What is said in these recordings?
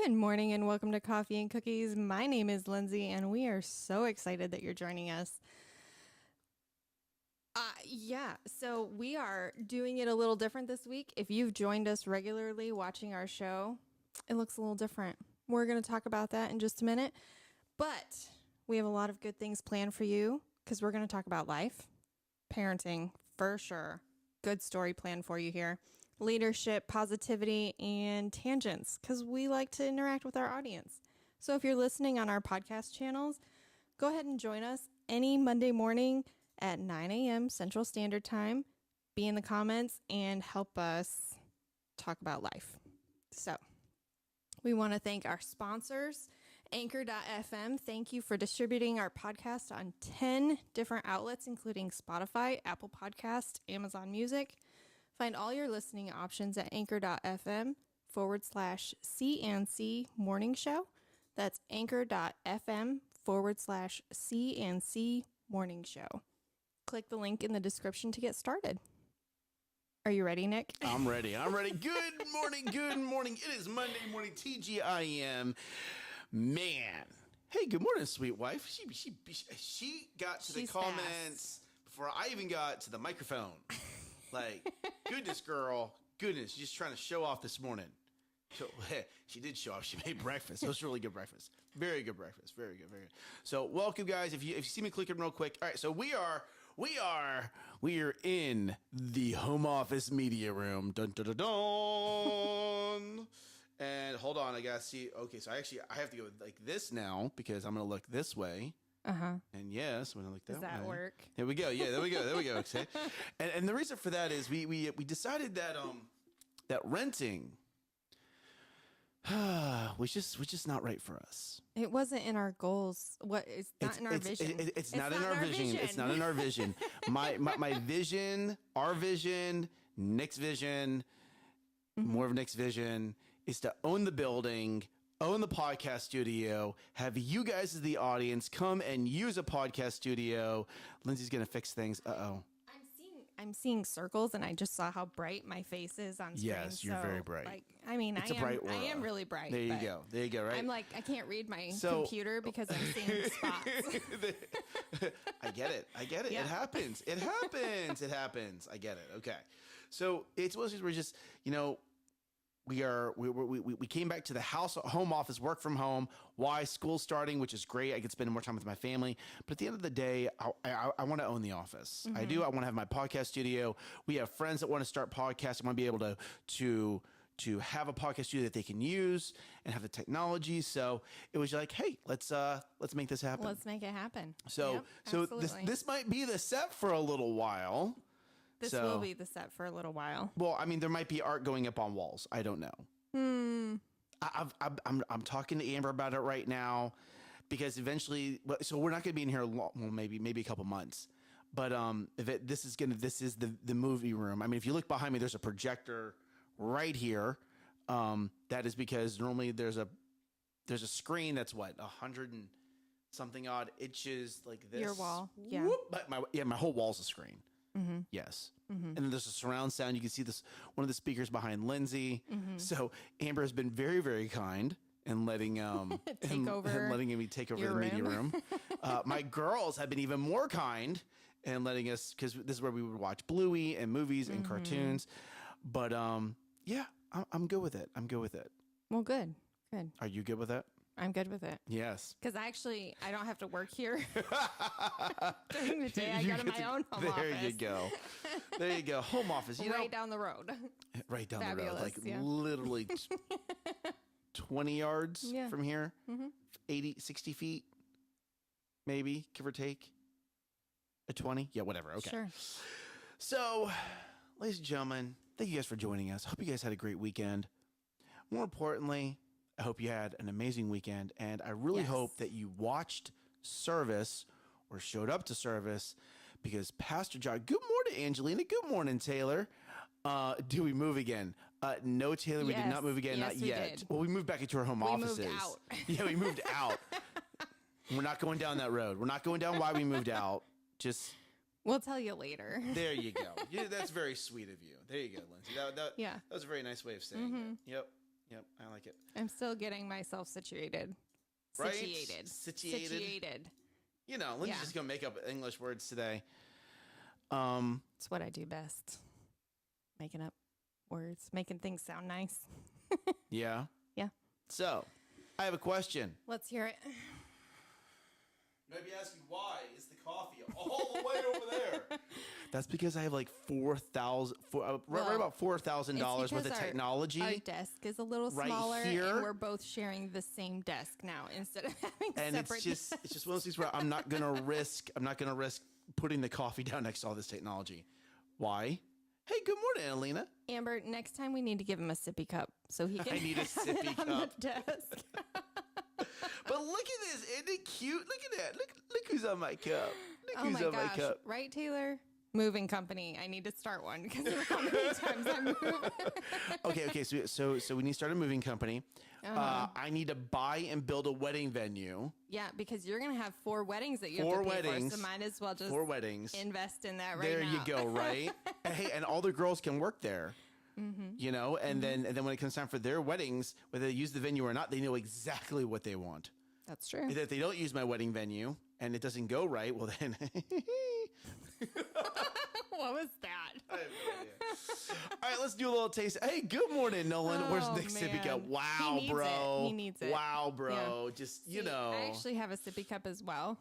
Good morning and welcome to Coffee and Cookies. My name is Lindsay and we are so excited that you're joining us. So we are doing it a little different this week. If you've joined us regularly watching our show, it looks a little different. We're going to talk about that in just a minute, but we have a lot of good things planned for you because we're going to talk about life, parenting, for sure. Good story planned for you here. Leadership, positivity, and tangents, because we like to interact with our audience. So if you're listening on our podcast channels, go ahead and join us any Monday morning at 9 a.m. Central Standard Time. Be in the comments and help us talk about life. So we want to thank our sponsors, Anchor.fm. Thank you for distributing our podcast on 10 different outlets, including Spotify, Apple Podcast, Amazon Music. Find all your listening options at anchor.fm/CNC Morning Show. That's anchor.fm/CNC Morning Show. Click the link in the description to get started. Are you ready, Nick? I'm ready. Good morning. It is Monday morning, TGIM. Man. Hey, good morning, sweet wife. She got to the comments before I even got to the microphone. Like, goodness, girl. Goodness. She's just trying to show off this morning. So, she did show off. She made breakfast. It was really good breakfast. Very good breakfast. Very good. So, welcome, guys. If you see me clicking real quick. All right. So, we are in the home office media room. Dun, dun, dun, dun. And hold on. I got to see. Okay. So, I have to go like this now because I'm going to look this way. And yes, when I look that way. Does that work? Here we go. Yeah, there we go. Okay. And the reason for that is we decided that that renting was just not right for us. It wasn't in our goals. It's not in our vision. It's not in our vision. It's not in our vision. My vision, our vision, Nick's vision, more of Nick's vision is to own the building, own the podcast studio, have you guys as the audience come and use a podcast studio. Lindsay's going to fix things. I'm seeing circles, and I just saw how bright my face is on screen. Yes, you're very bright. I am really bright. There you go. Right? I'm like, I can't read my computer because I'm seeing spots. I get it. Yeah. It happens. I get it. Okay. So it's mostly we're just, we came back to the home office, work from home. Why? School's starting, which is great. I can spend more time with my family. But at the end of the day, I want to own the office. I do. I want to have my podcast studio. We have friends that want to start podcasts. I want to be able to have a podcast studio that they can use and have the technology. So it was like, hey, let's make this happen. Let's make it happen. So this might be the set for a little while. This will be the set for a little while. Well, I mean, there might be art going up on walls. I don't know. I'm talking to Amber about it right now because eventually, so we're not going to be in here long, well, maybe a couple months. But this is the movie room. I mean, if you look behind me, there's a projector right here. That is because normally there's a screen that's 100 and something odd inches like this. Your wall, yeah. Whoop, but my whole wall's a screen. Yes. And then there's a surround sound. You can see one of the speakers behind Lindsay. So Amber has been very, very kind in letting me take over the media room. My girls have been even more kind in letting us, because this is where we would watch Bluey and movies and cartoons. But yeah, I'm good with it. Well, good. Are you good with it? I'm good with it. Yes. Because I don't have to work here during the day. I go to my own home office. There you go. Home office. Right down the road. Right down Fabulous, the road. Like yeah. literally 20 yards from here. 60 feet, maybe, give or take. A 20? Yeah, whatever. Okay. Sure. So, ladies and gentlemen, thank you guys for joining us. Hope you guys had a great weekend. More importantly, I hope you had an amazing weekend, and I really hope that you watched service or showed up to service because Pastor John, good morning, Angelina. Good morning, Taylor. Do we move again? No, Taylor, we did not move again. Yes, not yet. Well, we moved back into our home offices. Moved out. Yeah, we moved out. We're not going down that road. We're not going down why we moved out. We'll tell you later. There you go. Yeah, that's very sweet of you. There you go, Lindsay. That was a very nice way of saying it. Yep, I like it. I'm still getting myself situated. Right? Situated. You know, Lindsay's just going to make up English words today. It's what I do best. Making up words, making things sound nice. Yeah? Yeah. So, I have a question. Let's hear it. Maybe ask you why is the coffee all the way over there? That's because I have like right about $4,000 worth of technology. Our desk is a little smaller, here. and we're both sharing the same desk now instead of having separate desks. It's just one of those things where I'm not gonna risk putting the coffee down next to all this technology. Why? Hey, good morning, Alina. Amber, next time we need to give him a sippy cup so he can. I need a sippy on cup. the desk. But look at this, isn't it cute? Look at that. Look who's on my cup. Look who's on my cup. Right, Taylor? Moving company. I need to start one because of how many times I move. Okay. So we need to start a moving company. I need to buy and build a wedding venue. Yeah, because you're gonna have 4 weddings that you have to pay for. So might as well just 4 weddings. invest in that right there now. There you go. Right. And hey, and all the girls can work there. Mm-hmm. You know, and then when it comes time for their weddings, whether they use the venue or not, they know exactly what they want. That's true. If they don't use my wedding venue and it doesn't go right, well then. What was that? I have no idea. All right, let's do a little taste. Hey, good morning, Nolan. Where's the next sippy cup? Wow, bro. He needs it. Wow, bro. Yeah. Just, See, I actually have a sippy cup as well.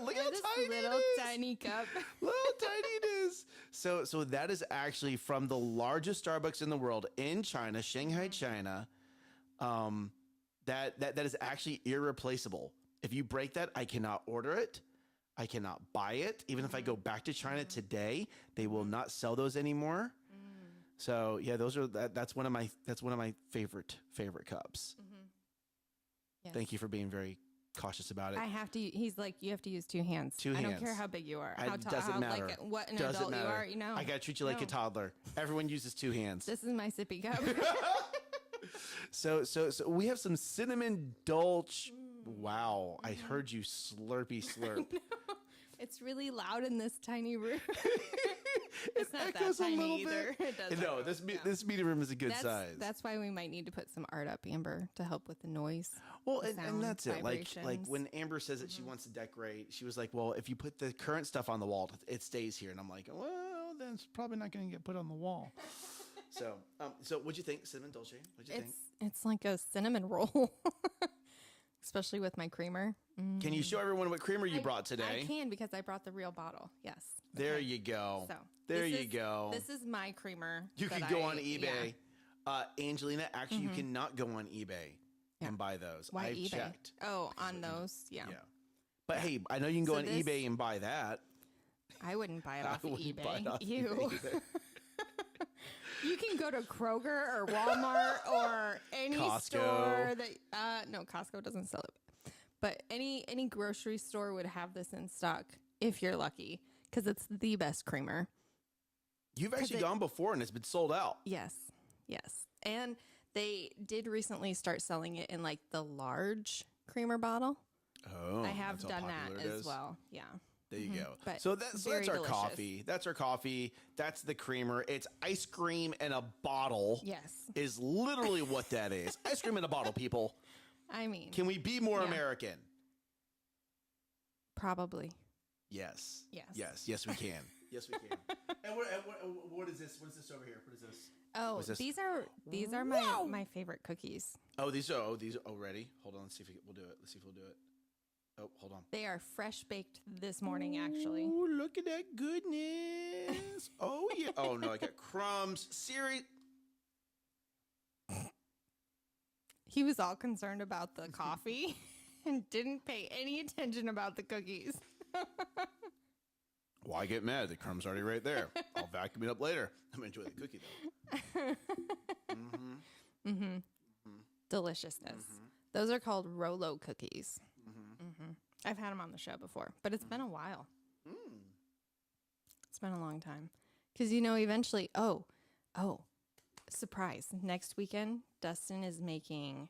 Look how tiny little tiny cup. Little tiny it is. So that is actually from the largest Starbucks in the world in China, Shanghai, China. That is actually irreplaceable. If you break that, I cannot order it. I cannot buy it. Even if I go back to China today, they will not sell those anymore. So yeah, that's one of my favorite cups. Yes. Thank you for being very cautious about it. I have to. He's like, you have to use 2 hands. I don't care how big you are. How tall. Doesn't matter. Like what an doesn't adult matter. you are. You know. I gotta treat you like a toddler. Everyone uses 2 hands. This is my sippy cup. So we have some cinnamon dolce. Wow, I heard you slurpy slurp. It's really loud in this tiny room. It's not that a tiny little either. bit. No, this meeting room is a good size. That's why we might need to put some art up, Amber, to help with the noise. Well, and that's it. Like when Amber says that she wants to decorate, she was like, "Well, if you put the current stuff on the wall, it stays here." And I'm like, "Well, then it's probably not going to get put on the wall." So what'd you think, cinnamon dolce? What'd you think? It's like a cinnamon roll. Especially with my creamer. Can you show everyone what creamer you brought today? I can because I brought the real bottle. Yes. There you go. So there you go. This is my creamer. You could go on eBay. Yeah. Angelina, actually, you cannot go on eBay and buy those. Why I've eBay? checked. Oh, on those? Yeah. But hey, I know you can go on eBay and buy that. I wouldn't buy it off of eBay. Buy it off eBay You can go to Kroger or Walmart or any store that no, Costco doesn't sell it. But any grocery store would have this in stock if you're lucky, because it's the best creamer. You've actually gone before and it's been sold out. Yes. And they did recently start selling it in like the large creamer bottle. Oh, I have done that as well. Yeah. There you go. But so that's our coffee. That's our coffee. That's the creamer. It's ice cream in a bottle. Yes. Is literally what that is. Ice cream in a bottle, people. I mean. Can we be more American? Probably. Yes, we can. Yes, we can. And what is this? What is this over here? What is this? Oh, these are my favorite cookies. Oh, ready? Hold on. Let's see if we'll do it. Oh, hold on. They are fresh baked this morning, actually. Oh, look at that goodness. Oh, yeah. Oh, no, I got crumbs. Siri. He was all concerned about the coffee and didn't pay any attention about the cookies. Why get mad? The crumb's already right there. I'll vacuum it up later. I'm going to enjoy the cookie, though. Deliciousness. Those are called Rolo cookies. I've had them on the show before, but it's been a while. It's been a long time. Because, eventually, surprise. Next weekend, Dustin is making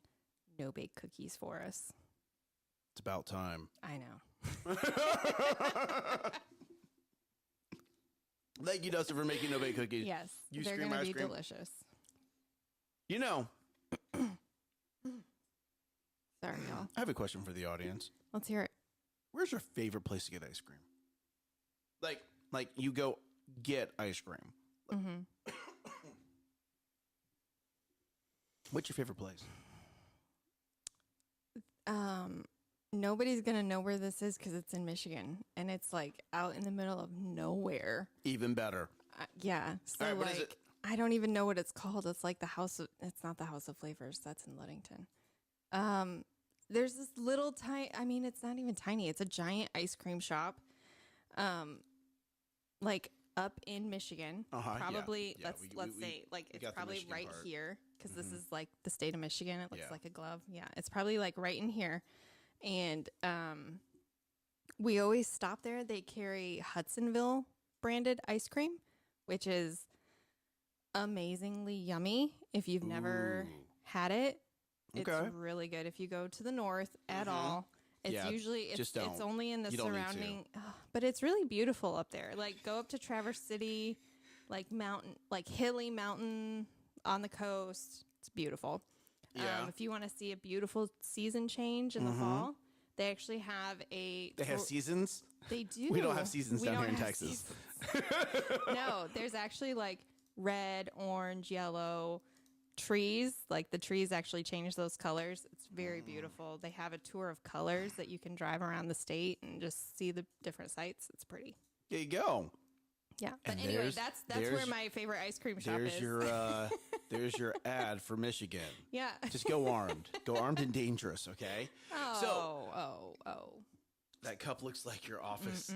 no-bake cookies for us. It's about time. I know. Thank you, Dustin, for making no-bake cookies. Yes, they're going to be delicious. You know, Sorry, y'all. I have a question for the audience. Let's hear it. Where's your favorite place to get ice cream? Like you go get ice cream. Mm-hmm. What's your favorite place? Nobody's gonna know where this is because it's in Michigan and it's like out in the middle of nowhere. Even better. Yeah. So All right, what is it? I don't even know what it's called. It's like it's not the House of Flavors. That's in Ludington. There's this little tiny, I mean, it's not even tiny. It's a giant ice cream shop. Like up in Michigan, probably, yeah. let's say like it's probably right part. Here. Cause this is like the state of Michigan. It looks like a glove. Yeah. It's probably like right in here. And, we always stop there. They carry Hudsonville branded ice cream, which is amazingly yummy. If you've never had it, it's really good. If you go to the north at all, it's usually, it's only in the surrounding, but it's really beautiful up there. Like go up to Traverse City, like hilly mountain on the coast. It's beautiful. Yeah. If you want to see a beautiful season change in the fall, they actually have They have seasons? They do. We don't have seasons down here in Texas. No, there's actually like red, orange, yellow trees. Like the trees actually change those colors. It's very beautiful. They have a tour of colors that you can drive around the state and just see the different sites. It's pretty. There you go. Yeah. But and anyway, that's where my favorite ice cream shop is. There's your ad for Michigan. Yeah. Just go armed. Go armed and dangerous, okay? Oh. That cup looks like your office.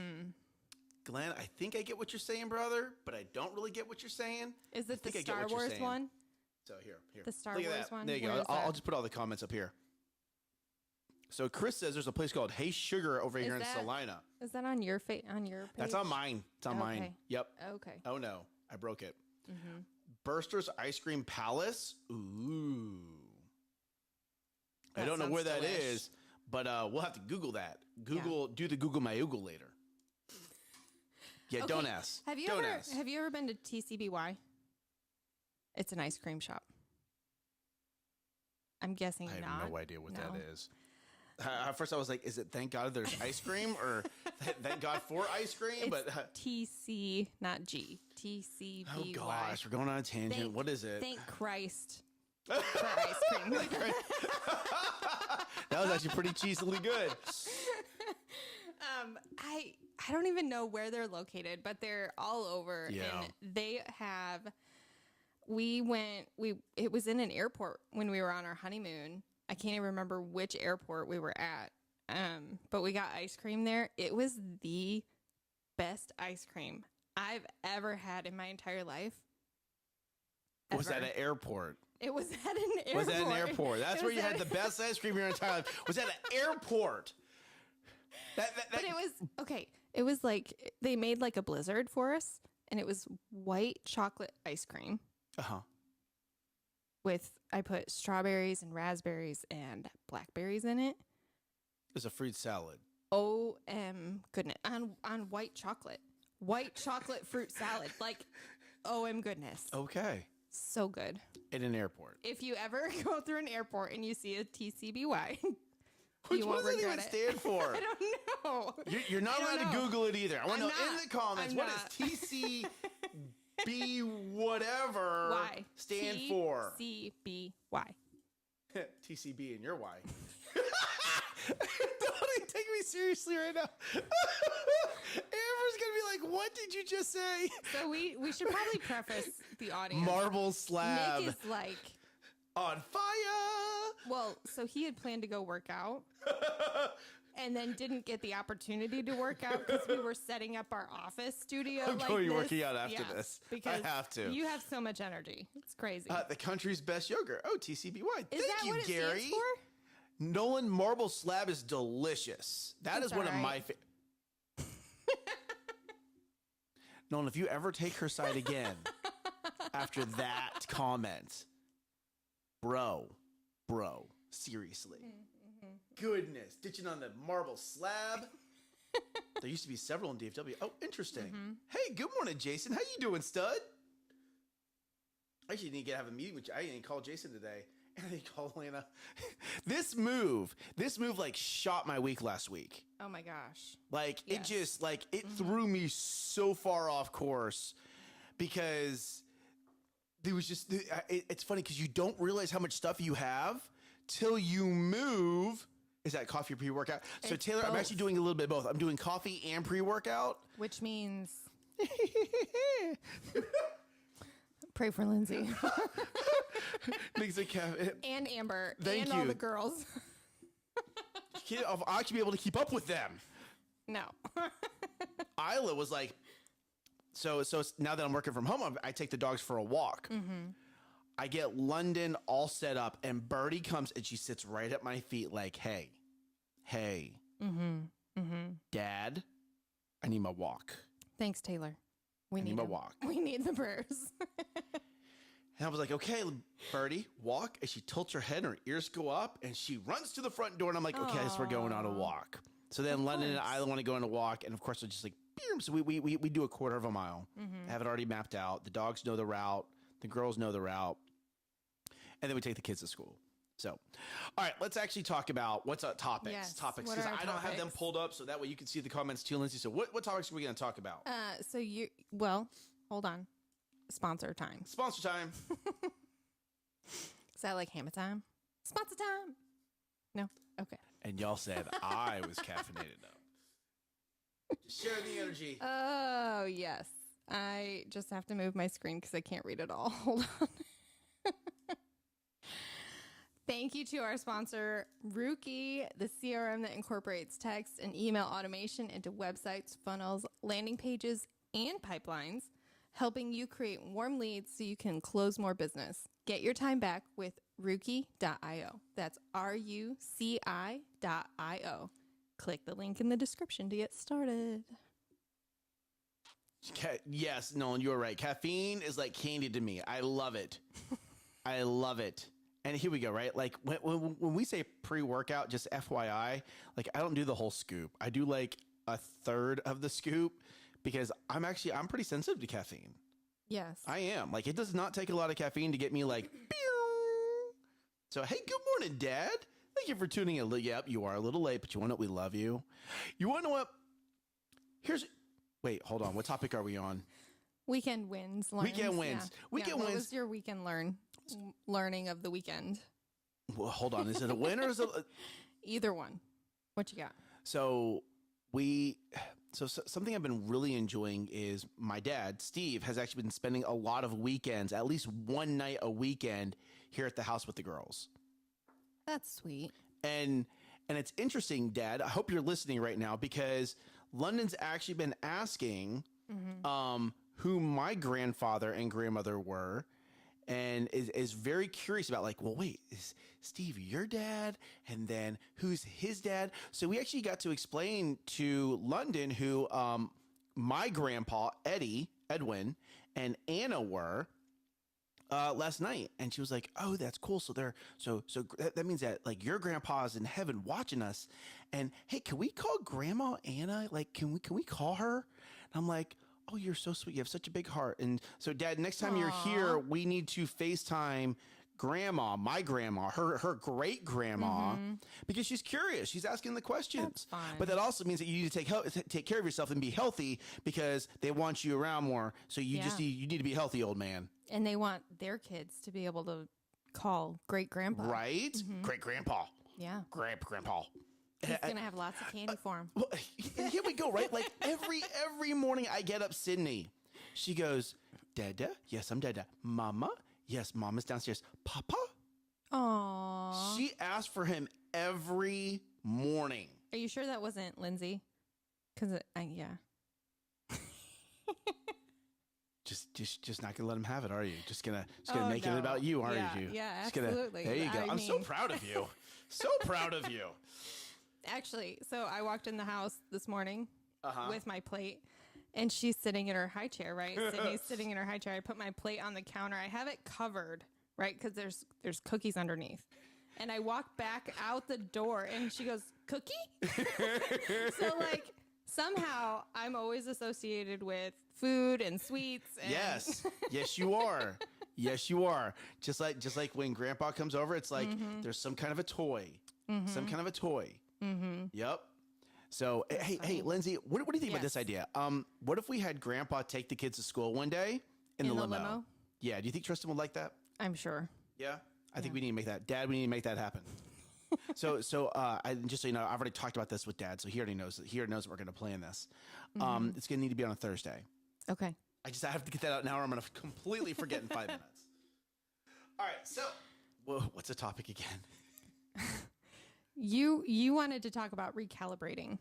Glenn, I think I get what you're saying, brother, but I don't really get what you're saying. Is it the Star Wars one? So here. The Star Wars one? There you go. I'll just put all the comments up here. So Chris says there's a place called Hey Sugar over here in Salina. Is that on your page? That's on mine. It's on mine. Yep. Okay. Oh no, I broke it. Burster's Ice Cream Palace. Ooh. I don't know where that is, but we'll have to Google that. Do the Google my Google later. Yeah, don't ask. Have you ever been to TCBY? It's an ice cream shop. I'm guessing not. I have no idea what that is. At first I was like, is it thank God there's ice cream or thank God for ice cream? It's TC, not G. TCBY. Oh gosh, we're going on a tangent. What is it? Thank Christ for ice cream. That was actually pretty cheesily good. I don't even know where they're located, but they're all over. Yeah. And they have, it was in an airport when we were on our honeymoon. I can't even remember which airport we were at. But we got ice cream there. It was the best ice cream I've ever had in my entire life. Was that an airport? It was at an airport. Was that an airport? That's where you had the best ice cream in your entire life. Was that an airport? But it was, okay. It was like, they made like a blizzard for us, and it was white chocolate ice cream. I put strawberries and raspberries and blackberries in it. It's a fruit salad. Goodness. On white chocolate. White chocolate fruit salad. Like, goodness. Okay. So good. In an airport. If you ever go through an airport and you see a TCBY, what does it even stand for? I don't know. You're not allowed to Google it either. I want to know in the comments, what does TCB whatever stand for? TCBY. TCB and your Y. Don't even take me seriously right now. Amber's going to be like, what did you just say? So we should probably preface the audience. Marble slab. Nick is like... on fire. Well, so he had planned to go work out and then didn't get the opportunity to work out because we were setting up our office studio. I'm going to be working out after this. Because I have to. You have so much energy. It's crazy. The country's best yogurt. Oh, TCBY. Is that what it stands for? Nolan Marble Slab is delicious. That's one of my favorite. Nolan, if you ever take her side again after that comment, bro, seriously. Goodness, ditching on the marble slab. There used to be several in DFW. Oh, interesting. Hey, good morning, Jason. How you doing, stud? I actually need to have a meeting with you. I didn't call Jason today. And I called Lana. This move like shot my week last week. Oh my gosh. Like it just like it threw me so far off course because there was just it's funny because you don't realize how much stuff you have till you move. Is that coffee or pre-workout? So Taylor, both. I'm actually doing a little bit of both. I'm doing coffee and pre-workout. Which means pray for Lindsay. And Amber. Thank and you. All the girls. I'll actually be able to keep up with them. No. Isla was like, so now that I'm working from home, I take the dogs for a walk. Mm-hmm. I get London all set up, and Birdie comes and she sits right at my feet like, hey, Dad, I need my walk. Thanks, Taylor. We need my walk. We need the prayers. And I was like, okay, Birdie, walk. And she tilts her head and her ears go up and she runs to the front door. And I'm like, okay, I guess we're going on a walk. So then London and Isla want to go on a walk. And of course, we're just like, boom. So we do a quarter of a mile. Mm-hmm. I have it already mapped out. The dogs know the route. The girls know the route. And then we take the kids to school. So, all right, let's actually talk about what's our topics. Yes. Topics. What Because are our I don't have them topics? pulled up so that way you can see the comments too, Lindsay. So what topics are we going to talk about? Hold on. Sponsor time. Sponsor time. Is that like hammer time? Sponsor time. No? Okay. And y'all said I was caffeinated up. Share the energy. Oh, yes. I just have to move my screen because I can't read it all. Hold on. Thank you to our sponsor, Rookie, the CRM that incorporates text and email automation into websites, funnels, landing pages, and pipelines, helping you create warm leads so you can close more business. Get your time back with Rookie.io. That's RUCI.io. Click the link in the description to get started. Yes, Nolan, you're right. Caffeine is like candy to me. I love it. I love it. And here we go, right? Like when we say pre-workout, just FYI, like I don't do the whole scoop. I do like a third of the scoop because I'm pretty sensitive to caffeine. Yes. I am. Like it does not take a lot of caffeine to get me like, pew! So, hey, good morning, Dad. Thank you for tuning in. Yep, you are a little late, but you want to know what? We love you. You want to know what? Wait, hold on. What topic are we on? Weekend wins. Learns. Weekend wins. Yeah. Weekend What wins. was your weekend learning of the weekend? Well, hold on. Is it a win or is it? Either one. What you got? So something I've been really enjoying is my dad, Steve, has actually been spending a lot of weekends, at least one night a weekend here at the house with the girls. That's sweet. And it's interesting, Dad. I hope you're listening right now because London's actually been asking who my grandfather and grandmother were and is very curious about like, well, wait, is Steve your dad? And then who's his dad? So we actually got to explain to London who my grandpa, Edwin, and Anna were last night. And she was like, oh, that's cool. So that means that like your grandpa's in heaven watching us. And hey, can we call Grandma Anna? Like, can we call her? And I'm like, oh, you're so sweet. You have such a big heart. And so, Dad, next time you're here, we need to FaceTime Grandma, my grandma, her great grandma, because she's curious. She's asking the questions. That's fine. But that also means that you need to take care of yourself and be healthy because they want you around more. So you need to be healthy, old man. And they want their kids to be able to call great grandpa. Right? Great grandpa. Yeah. Grandpa. He's going to have lots of candy for him. Well, here we go, right? Like every morning I get up, Sydney. She goes, Dada? Yes, I'm Dada. Mama? Yes, Mama's downstairs. Papa? Aww. She asked for him every morning. Are you sure that wasn't Lindsay? Because, yeah. Just not gonna let him have it, are you? Just gonna make it about you, aren't you? Yeah, just absolutely. There you go. I'm so mean- proud of you. So proud of you. Actually, so I walked in the house this morning with my plate, and she's sitting in her high chair, right? Sydney's sitting in her high chair. I put my plate on the counter. I have it covered, right? Because there's cookies underneath. And I walk back out the door, and she goes, cookie? So, like, somehow I'm always associated with food and sweets. And Yes, you are. Yes, you are. Just like when Grandpa comes over, it's like there's some kind of a toy. Some kind of a toy. Yep. So, hey, Lindsay, what do you think about this idea? What if we had Grandpa take the kids to school one day in the limo? Yeah. Do you think Tristan would like that? I'm sure. Yeah. I think we need to make that. Dad, we need to make that happen. So, I just so you know, I've already talked about this with Dad, so he already knows that what we're going to plan this. It's going to need to be on a Thursday. Okay. I have to get that out now, or I'm going to completely forget in 5 minutes. All right. So, what's the topic again? You wanted to talk about recalibrating.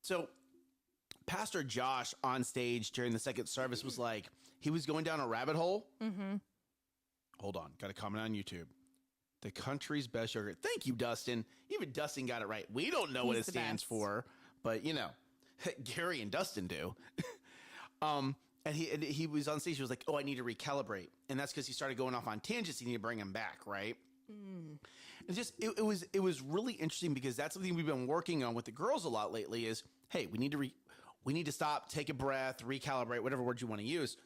So, Pastor Josh on stage during the second service was like, he was going down a rabbit hole. Hold on. Got a comment on YouTube. The country's best yogurt. Thank you, Dustin. Even Dustin got it right. We don't know what it stands for, but Gary and Dustin do. And he was on stage. He was like, "Oh, I need to recalibrate," and that's because he started going off on tangents. You need to bring him back, right? It was really interesting because that's something we've been working on with the girls a lot lately. Is hey, we need to stop, take a breath, recalibrate, whatever word you want to use.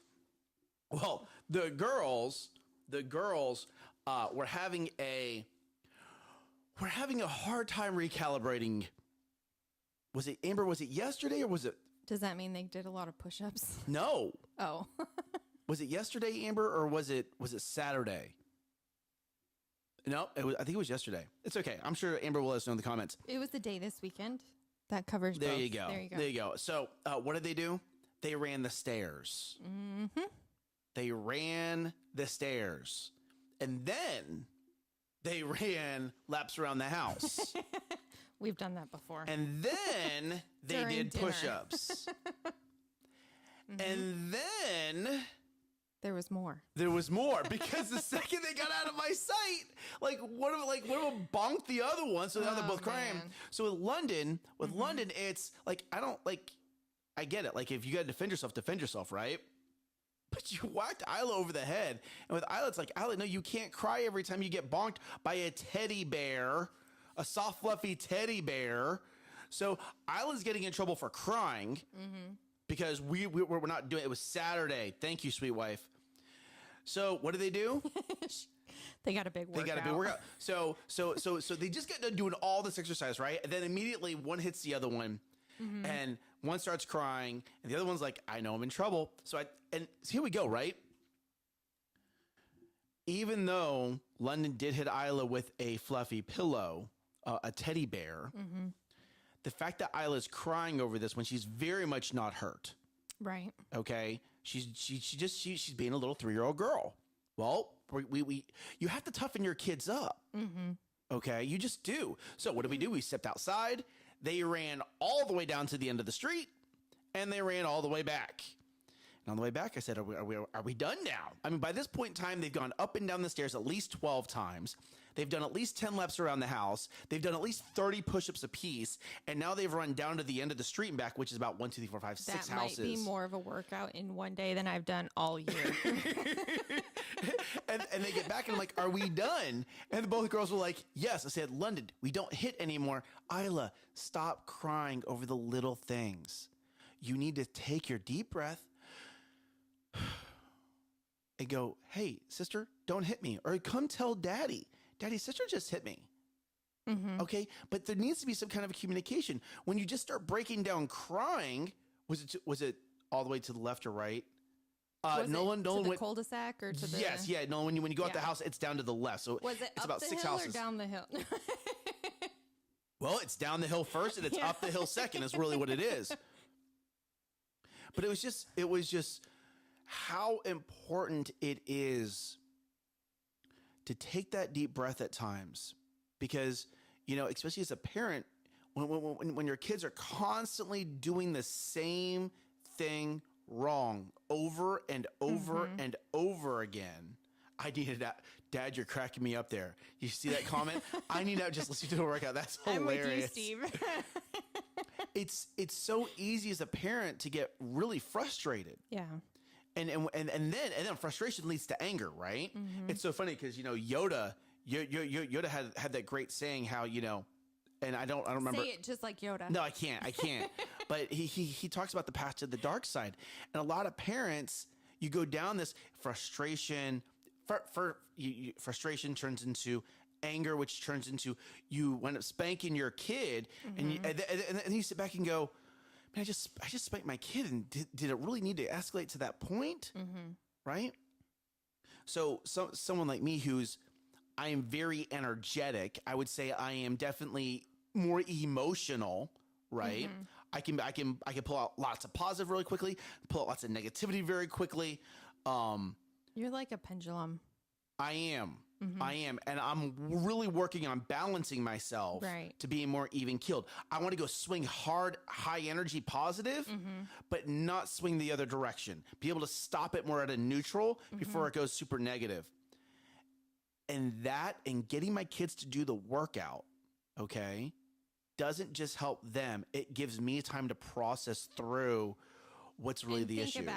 Well, the girls. We're having a hard time recalibrating. Was it Amber? Was it yesterday or was it? Does that mean they did a lot of push-ups? No. Oh. Was it yesterday, Amber, or was it Saturday? No, I think it was yesterday. It's okay. I'm sure Amber will let us know in the comments. It was the day this weekend. That covers there both. You go. There you go. So what did they do? They ran the stairs. They ran the stairs. And then they ran laps around the house. We've done that before. And then they did push-ups. And then there was more. Because the second they got out of my sight, one of them bonked the other one, so now they're both crying. So with London, it's like I get it. Like if you got to defend yourself, right? But you whacked Isla over the head. And with Isla, it's like, Isla, no, you can't cry every time you get bonked by a teddy bear, a soft, fluffy teddy bear. So Isla's getting in trouble for crying because we're not doing it. It was Saturday. Thank you, sweet wife. So what do? They got a big workout. So they just get done doing all this exercise, right? And then immediately one hits the other one. And one starts crying, and the other one's like, I know I'm in trouble. So here we go, right? Even though London did hit Isla with a fluffy pillow, a teddy bear, the fact that Isla's crying over this when she's very much not hurt. Right. Okay. She's being a little 3-year-old girl. Well, you have to toughen your kids up. Okay. You just do. So what do? We stepped outside. They ran all the way down to the end of the street, and they ran all the way back. And on the way back, I said, are we done now? I mean, by this point in time, they've gone up and down the stairs at least 12 times. They've done at least 10 laps around the house. They've done at least 30 push-ups apiece. And now they've run down to the end of the street and back, which is about 1, 2, 3, 4, 5, 6 houses. That might be more of a workout in one day than I've done all year. And they get back and I'm like, are we done? And both girls were like, yes. I said, London, we don't hit anymore. Isla, stop crying over the little things. You need to take your deep breath and go, hey, sister, don't hit me. Or come tell daddy, sister just hit me. Okay. But there needs to be some kind of communication. When you just start breaking down crying, was it all the way to the left or right? Nolan to the went cul-de-sac or to the Nolan, when you go out the house, it's down to the left. So was it it's up about the 6 hill houses. or down the hill? Well, it's down the hill first and it's up the hill second is really what it is. But it was just how important it is to take that deep breath at times, because, especially as a parent, when your kids are constantly doing the same thing wrong over and over and over again. I needed that. Dad, you're cracking me up there. You see that comment? I need to just listen to the workout. That's hilarious. I'm with you, Steve. It's so easy as a parent to get really frustrated. Yeah. And then frustration leads to anger, right? It's so funny because Yoda had that great saying how and I don't remember. Say it just like Yoda. No, I can't. But he talks about the path to the dark side, and a lot of parents, you go down this frustration. Frustration turns into anger, which turns into you wind up spanking your kid, and then you sit back and go, man, I just spanked my kid, and did it really need to escalate to that point? Right? So someone like me I am very energetic. I would say I am definitely more emotional, right? I can pull out lots of positive really quickly, pull out lots of negativity very quickly. You're like a pendulum. I am. And I'm really working on balancing myself to be more even keeled. I want to go swing hard, high energy, positive, but not swing the other direction. Be able to stop it more at a neutral before it goes super negative. And getting my kids to do the workout, okay, doesn't just help them. It gives me time to process through what's really the issue.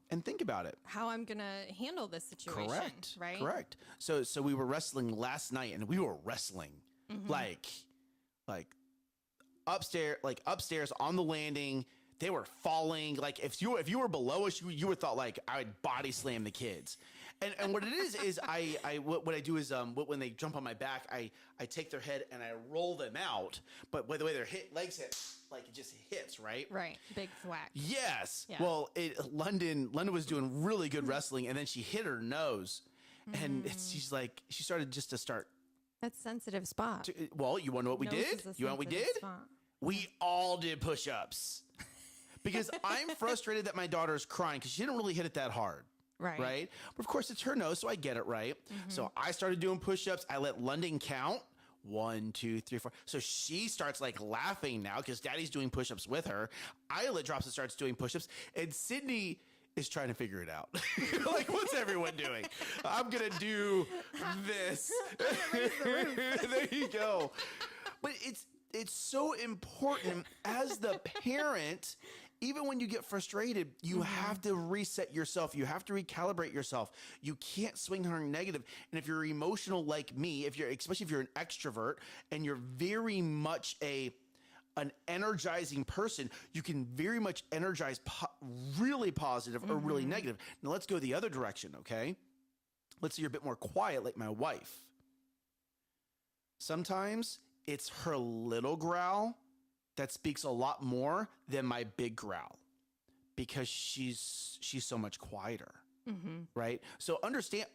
And think about it. How I'm going to handle this situation. Correct. Right? Correct. So we were wrestling last night, and we were wrestling like upstairs on the landing. They were falling. Like if you were below us, you would thought like I would body slam the kids. And what it is what I do is when they jump on my back, I take their head and I roll them out. But by the way their legs hit, like it just hits, right? Right. Big thwack. Yes. Yeah. Well, London was doing really good wrestling, and then she hit her nose, and she started just to start. That's a sensitive spot. Well, you want to know what we did? You know what we did? Spot. We all did push-ups. Because I'm frustrated that my daughter's crying because she didn't really hit it that hard. Right. But of course, it's her nose, so I get it right. So I started doing push-ups. I let London count 1, 2, 3, 4. So she starts like laughing now because Daddy's doing push-ups with her. Isla drops and starts doing push-ups, and Sydney is trying to figure it out. Like, what's everyone doing? I'm gonna do this. There you go. But it's so important as the parent. Even when you get frustrated, you have to reset yourself. You have to recalibrate yourself. You can't swing hard negative. And if you're emotional like me, especially if you're an extrovert and you're very much an energizing person, you can very much energize really positive or really negative. Now let's go the other direction, okay? Let's say you're a bit more quiet like my wife. Sometimes it's her little growl that speaks a lot more than my big growl because she's so much quieter, right? So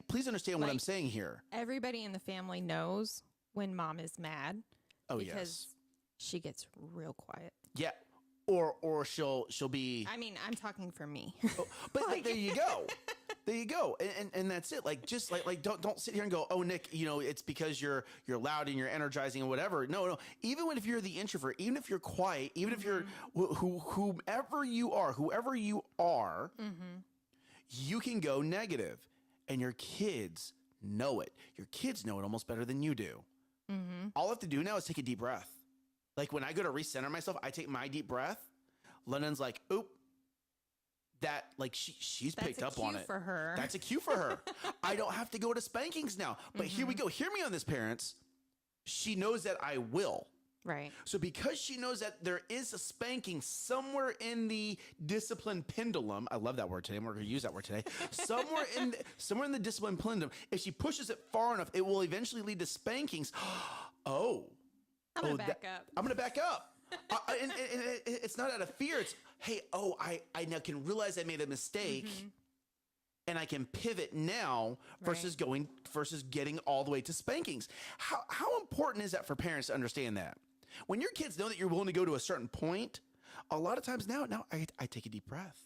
please understand what I'm saying here. Everybody in the family knows when Mom is mad. Oh, because she gets real quiet. Yeah. Or she'll be. I mean, I'm talking for me. But there you go. There you go. And that's it. Like, just like don't sit here and go, oh, Nick, it's because you're loud and you're energizing and whatever. No. Even if you're the introvert, even if you're quiet, even if you're whoever you are, you can go negative, and your kids know it. Your kids know it almost better than you do. All I have to do now is take a deep breath. Like when I go to recenter myself, I take my deep breath. London's like, oop. That like she's picked up on it. For her. That's a cue for her. I don't have to go to spankings now. But here we go. Hear me on this, parents. She knows that I will. Right. So because she knows that there is a spanking somewhere in the discipline pendulum. I love that word today. We're going to use that word today. Somewhere in the discipline pendulum. If she pushes it far enough, it will eventually lead to spankings. I'm going to back up. I'm going to back up. And it's not out of fear. It's, hey, I now can realize I made a mistake, and I can pivot now versus getting all the way to spankings. How important is that for parents to understand that? When your kids know that you're willing to go to a certain point, a lot of times now I take a deep breath,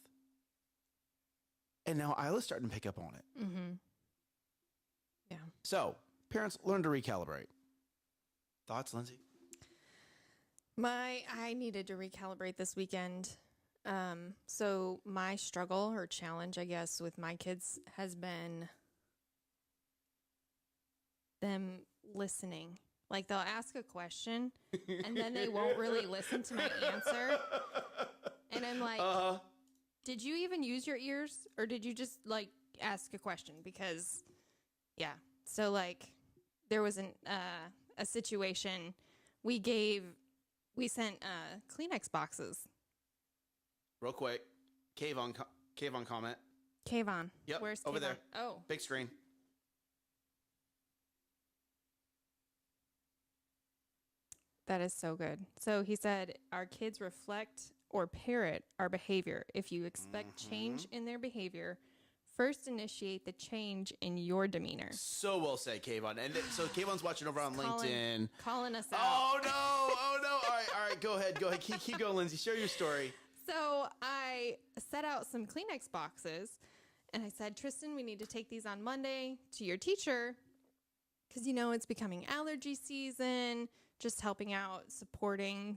and now Isla's starting to pick up on it. Yeah. So parents, learn to recalibrate. Thoughts, Lindsay? I needed to recalibrate this weekend. So my struggle or challenge, I guess, with my kids has been them listening. Like they'll ask a question and then they won't really listen to my answer. And I'm like, did you even use your ears or did you just like ask a question? Because so like there was a situation we sent Kleenex boxes. Real quick, cave on comment. Kayvon. Yep. Where's over Kayvon? there. Oh. Big screen. That is so good. So he said, our kids reflect or parrot our behavior. If you expect change in their behavior, first initiate the change in your demeanor. So well said, Kayvon. And so Kayvon's watching over on LinkedIn. Calling us out. Oh, no. Oh, no. All right. Go ahead. Keep going, Lindsay. Share your story. So I set out some Kleenex boxes, and I said, Tristan, we need to take these on Monday to your teacher because, it's becoming allergy season, just helping out, supplying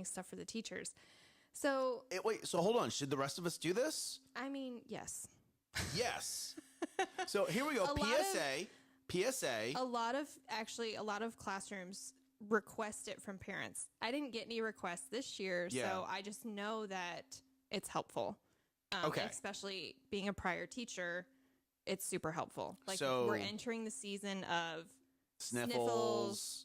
stuff for the teachers. So Wait, so hold on. Should the rest of us do this? I mean, yes. Yes. So here we go. PSA. A lot of classrooms request it from parents. I didn't get any requests this year, so I just know that it's helpful. Okay. Especially being a prior teacher, it's super helpful. Like So- we're entering the season of Sniffles.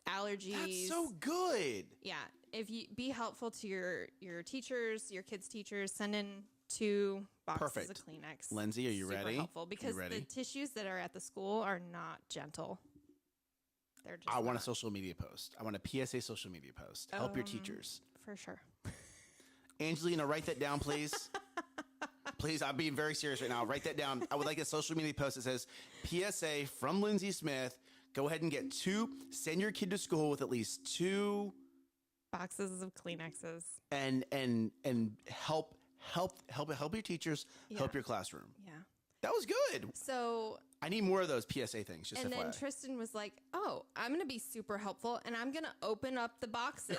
allergies. That's so good. Yeah. If you be helpful to your teachers, your kids' teachers, send in 2 boxes Perfect. of Kleenex. Lindsay, are you Super ready? helpful because the tissues that are at the school are not gentle. They're just I want a not. social media post. I want a PSA social media post. Help your teachers. For sure. Angelina, write that down, please. Please, I'm being very serious right now. Write that down. I would like a social media post that says PSA from Lindsay Smith. Go ahead and get 2. Send your kid to school with at least 2 Boxes of Kleenexes. and help your teachers, help your classroom. Yeah. That was good. So, I need more of those PSA things. Just and FYI. then Tristan was like, "Oh, I'm going to be super helpful and I'm going to open up the boxes."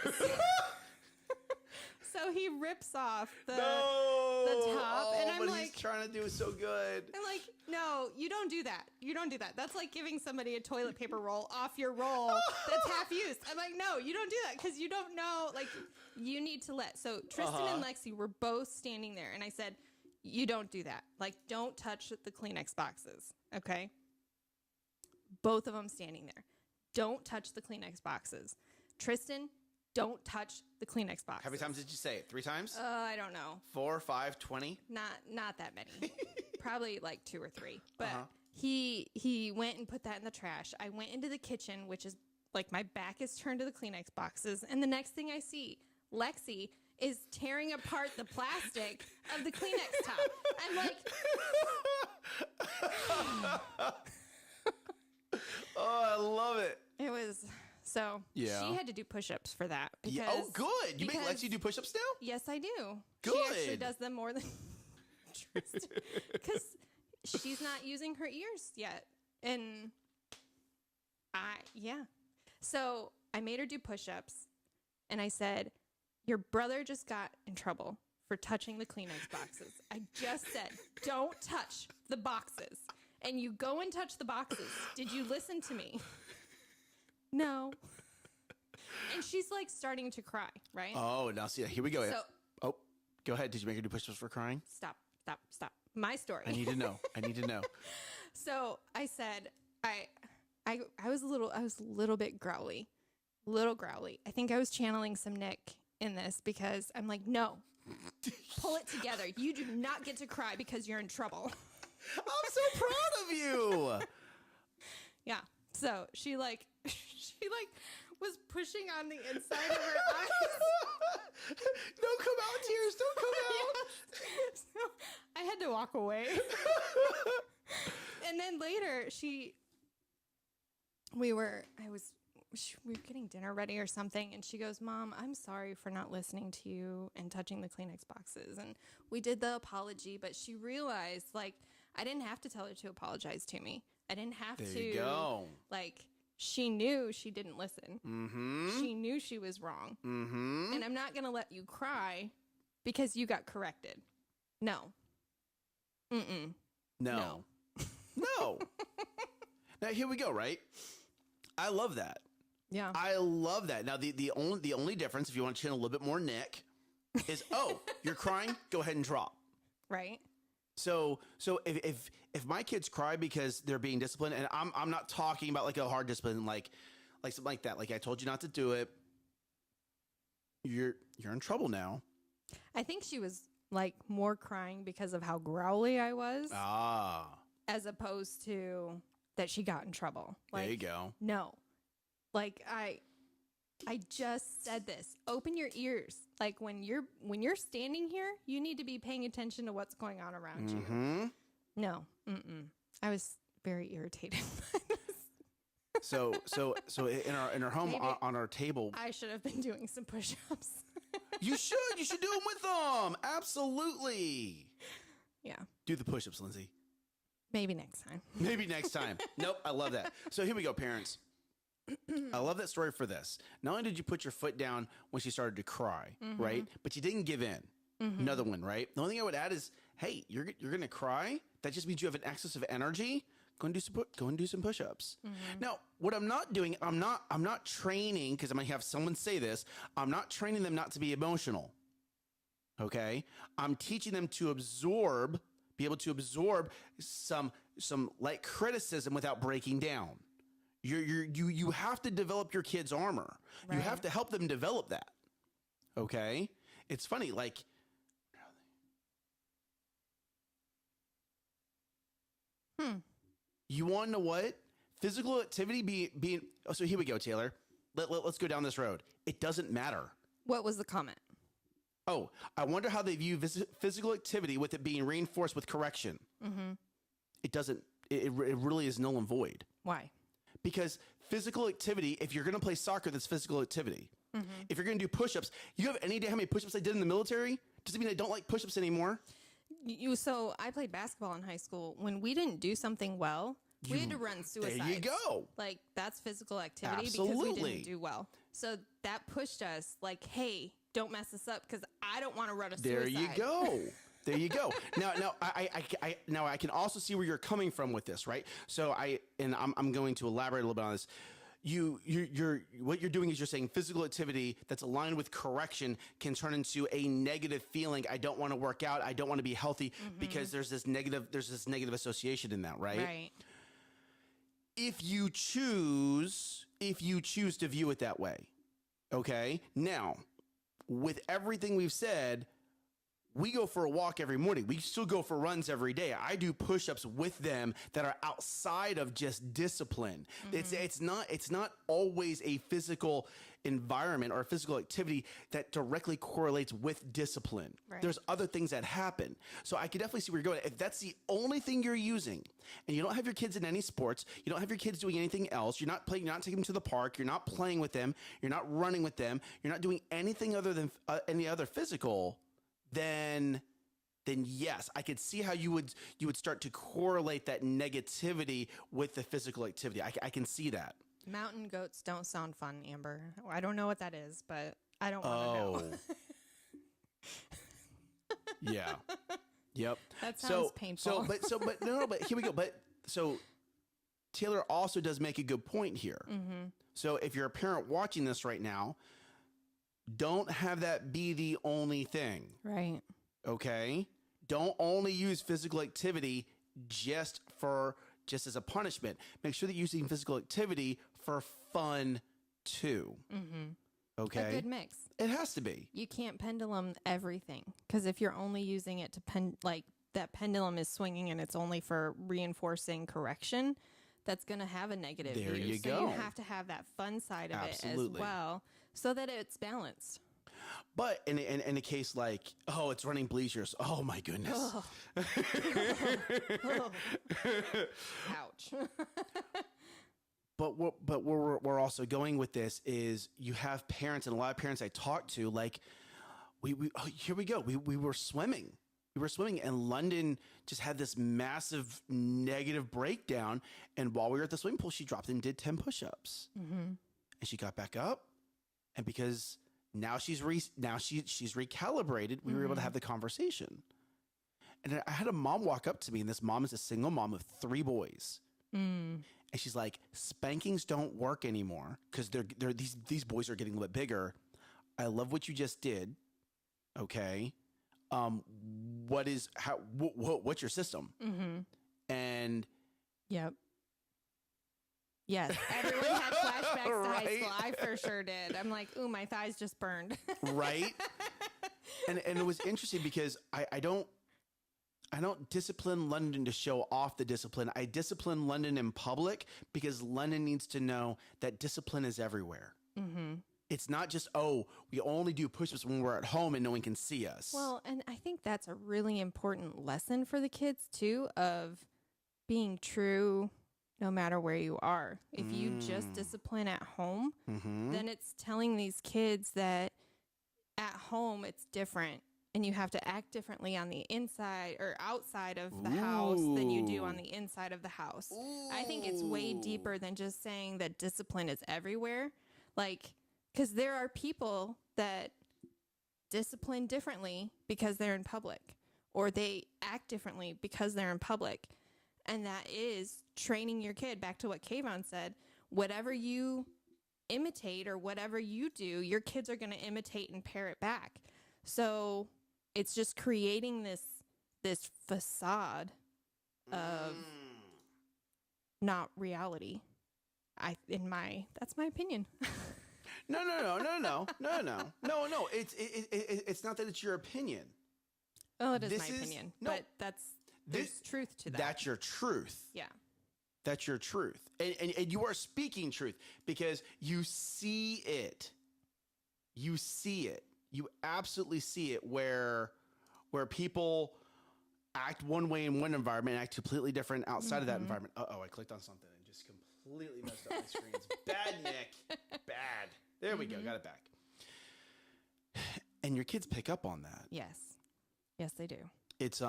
So he rips off the top, and I'm but like, he's trying to do so good. I'm like, no, you don't do that. You don't do that. That's like giving somebody a toilet paper roll off your roll that's half used. I'm like, no, you don't do that because you don't know. Like, you need to let. So Tristan and Lexi were both standing there, and I said, you don't do that. Like, don't touch the Kleenex boxes, okay? Both of them standing there. Don't touch the Kleenex boxes. Tristan, don't touch the Kleenex boxes. How many times did you say it? 3 times? I don't know. 4, 5, 20? Not that many. Probably like 2 or 3. But he went and put that in the trash. I went into the kitchen, which is like my back is turned to the Kleenex boxes. And the next thing I see, Lexi is tearing apart the plastic of the Kleenex top. I'm like, Oh, I love it. it was so. Yeah. She had to do push-ups for that. Because, Yeah. Oh, good. You make because- Lexi do push-ups now? Yes, I do. Good. She actually does them more than Tristan because she's not using her ears yet, and So I made her do push-ups, and I said, "Your brother just got in trouble for touching the Kleenex boxes. I just said, don't touch the boxes, and you go and touch the boxes. Did you listen to me?" No. And she's like starting to cry, right? Oh, now see, here we go. So Go ahead. Did you make her do push-ups for crying? stop. My story. I need to know. So I said, I was a little bit growly. I think I was channeling some Nick in this because I'm like, no, pull it together. You do not get to cry because you're in trouble. I'm so proud of you. Yeah. So she was pushing on the inside of her eyes. Don't come out, tears. Don't come out. So I had to walk away. And then later we were getting dinner ready or something, and she goes, "Mom, I'm sorry for not listening to you and touching the Kleenex boxes." And we did the apology, but she realized, like, I didn't have to tell her to apologize to me. I didn't have There to. you go. Like, she knew she didn't listen. Mm-hmm. She knew she was wrong. Mm-hmm. And I'm not going to let you cry because you got corrected. No. Mm-mm. No. No. Now here we go, right? I love that. Yeah. I love that. Now the only difference, if you want to channel a little bit more Nick, is you're crying, go ahead and drop. Right. So if my kids cry because they're being disciplined, and I'm not talking about like a hard discipline, like something like that, like I told you not to do it, you're in trouble now. I think she was like more crying because of how growly I was, as opposed to that she got in trouble. Like, there you go. No, like I just said this. Open your ears. Like when you're standing here, you need to be paying attention to what's going on around you. No, I was very irritated by this. So in our home, on our table, I should have been doing some push-ups. You should do them with them. Absolutely. Yeah. Do the push-ups, Lindsay. Maybe next time. Maybe next time. Nope. I love that. So here we go, parents. I love that story for this. Not only did you put your foot down when she started to cry, right? But you didn't give in. Another one, right? The only thing I would add is, hey, you're going to cry. That just means you have an excess of energy. Go and do some push-ups. Now, what I'm not doing, I'm not training, because I might have someone say this. I'm not training them not to be emotional. Okay? I'm teaching them to be able to absorb some light criticism without breaking down. You have to develop your kids' armor. Right. You have to help them develop that. Okay? It's funny, like, you want to know what? Physical activity being so here we go, Taylor. Let's go down this road. It doesn't matter. What was the comment? Oh, I wonder how they view physical activity with it being reinforced with correction. It doesn't. It really is null and void. Why? Because physical activity, if you're going to play soccer, that's physical activity. If you're going to do push-ups, you have any idea how many push-ups I did in the military? Does it mean I don't like push-ups anymore? So I played basketball in high school. When we didn't do something well, we had to run suicides. There you go. Like, that's physical activity. Absolutely. Because we didn't do well. So that pushed us, like, hey, don't mess this up because I don't want to run a suicide. There you go. There you go. Now I can also see where you're coming from with this, right? So I'm going to elaborate a little bit on this. What you're doing is you're saying physical activity that's aligned with correction can turn into a negative feeling. I don't want to work out. I don't want to be healthy because there's this negative association in that, right? Right. If you choose to view it that way, okay? Now, with everything we've said, we go for a walk every morning. We still go for runs every day. I do push-ups with them that are outside of just discipline. It's not always a physical environment or a physical activity that directly correlates with discipline. Right. There's other things that happen. So I can definitely see where you're going. If that's the only thing you're using and you don't have your kids in any sports, you don't have your kids doing anything else, you're not taking them to the park, you're not playing with them, you're not running with them, you're not doing anything other than any other physical, then yes, I could see how you would start to correlate that negativity with the physical activity. I can see that. Mountain goats don't sound fun, Amber. I don't know what that is, but I don't want to know. Yeah. Yep. That sounds painful. But here we go. But so Taylor also does make a good point here. So if you're a parent watching this right now, don't have that be the only thing. Right. Okay? Don't only use physical activity just as a punishment. Make sure that you're using physical activity for fun too. Okay? A good mix. It has to be. You can't pendulum everything, because if you're only using it to that pendulum is swinging and it's only for reinforcing correction, that's going to have a negative view. There you go. So you have to have that fun side of it as well, so that it's balanced. But in a case like, it's running bleachers. Oh my goodness. Ouch. But where we're also going with this is you have parents, and a lot of parents I talk to, like, here we go. We were swimming. We were swimming, and London just had this massive negative breakdown. And while we were at the swimming pool, she dropped and did 10 push-ups. And she got back up. And because now she's recalibrated, we were able to have the conversation. And I had a mom walk up to me, and this mom is a single mom of 3 boys. And she's like, spankings don't work anymore because these boys are getting a little bit bigger. I love what you just did. Okay. What's your system? And yep. Yes, everyone had flashbacks to high school. I for sure did. I'm like, ooh, my thighs just burned. Right? And it was interesting because I don't discipline London to show off the discipline. I discipline London in public because London needs to know that discipline is everywhere. Mm-hmm. It's not just, oh, we only do push-ups when we're at home and no one can see us. Well, and I think that's a really important lesson for the kids too, of being true no matter where you are. If you just discipline at home, then it's telling these kids that at home it's different and you have to act differently on the inside or outside of the house than you do on the inside of the house. I think it's way deeper than just saying that discipline is everywhere. Like, because there are people that discipline differently because they're in public, or they act differently because they're in public. And that is training your kid. Back to what Kayvon said, whatever you imitate or whatever you do, your kids are going to imitate and parrot back. So it's just creating this facade of not reality. That's my opinion. No. It's not that it's your opinion. Well, it is my opinion, but there's truth to that. That's your truth. Yeah. That's your truth. And you are speaking truth because you see it. You see it. You absolutely see it where people act one way in one environment and act completely different outside of that environment. Uh-oh, I clicked on something and just completely messed up my screen. It's bad, Nick. Bad. There we go. Got it back. And your kids pick up on that. Yes. Yes, they do. It's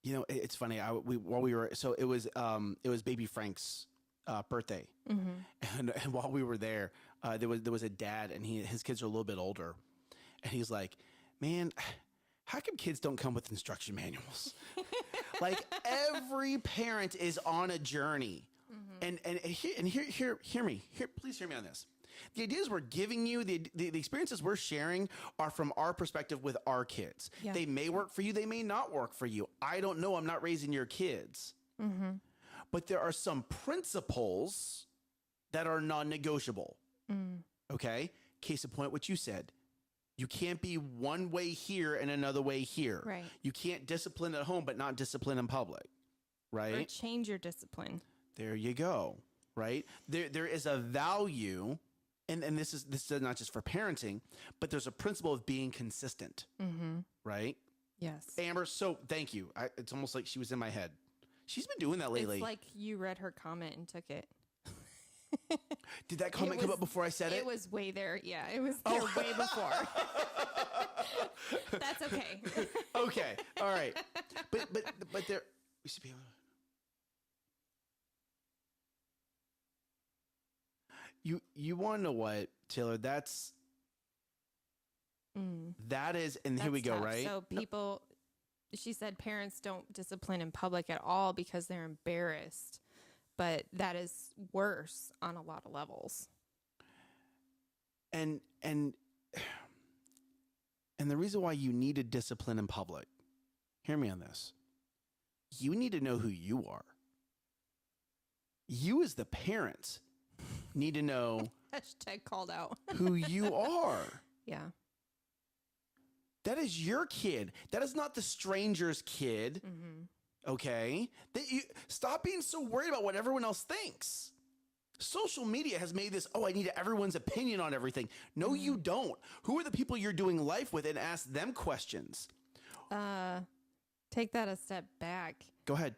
it's funny. It was baby Frank's birthday, and while we were there was a dad, and his kids are a little bit older, and he's like, "Man, how come kids don't come with instruction manuals?" Like every parent is on a journey, and hear me. Please hear me on this. The ideas we're giving you, the experiences we're sharing are from our perspective with our kids. Yeah. They may work for you. They may not work for you. I don't know. I'm not raising your kids. But there are some principles that are non-negotiable. Okay? Case in point, what you said. You can't be one way here and another way here. Right. You can't discipline at home but not discipline in public. Right? Or change your discipline. There you go. Right? There is a value. And this is not just for parenting, but there's a principle of being consistent, right? Yes. Amber, so thank you. It's almost like she was in my head. She's been doing that lately. It's like you read her comment and took it. Did that comment come up before I said it? It was way there. Yeah, it was there way before. That's okay. Okay. All right. But there we should be able to. You want to know what, Taylor? That is, and here we go, tough. right? So people, she said parents don't discipline in public at all because they're embarrassed, but that is worse on a lot of levels. And the reason why you need to discipline in public, hear me on this. You need to know who you are. You as the parent need to know hashtag called out who you are. Yeah. That is your kid. That is not the stranger's kid. Okay? Stop being so worried about what everyone else thinks. Social media has made this, I need everyone's opinion on everything. No, you don't. Who are the people you're doing life with, and ask them questions? Take that a step back. Go ahead.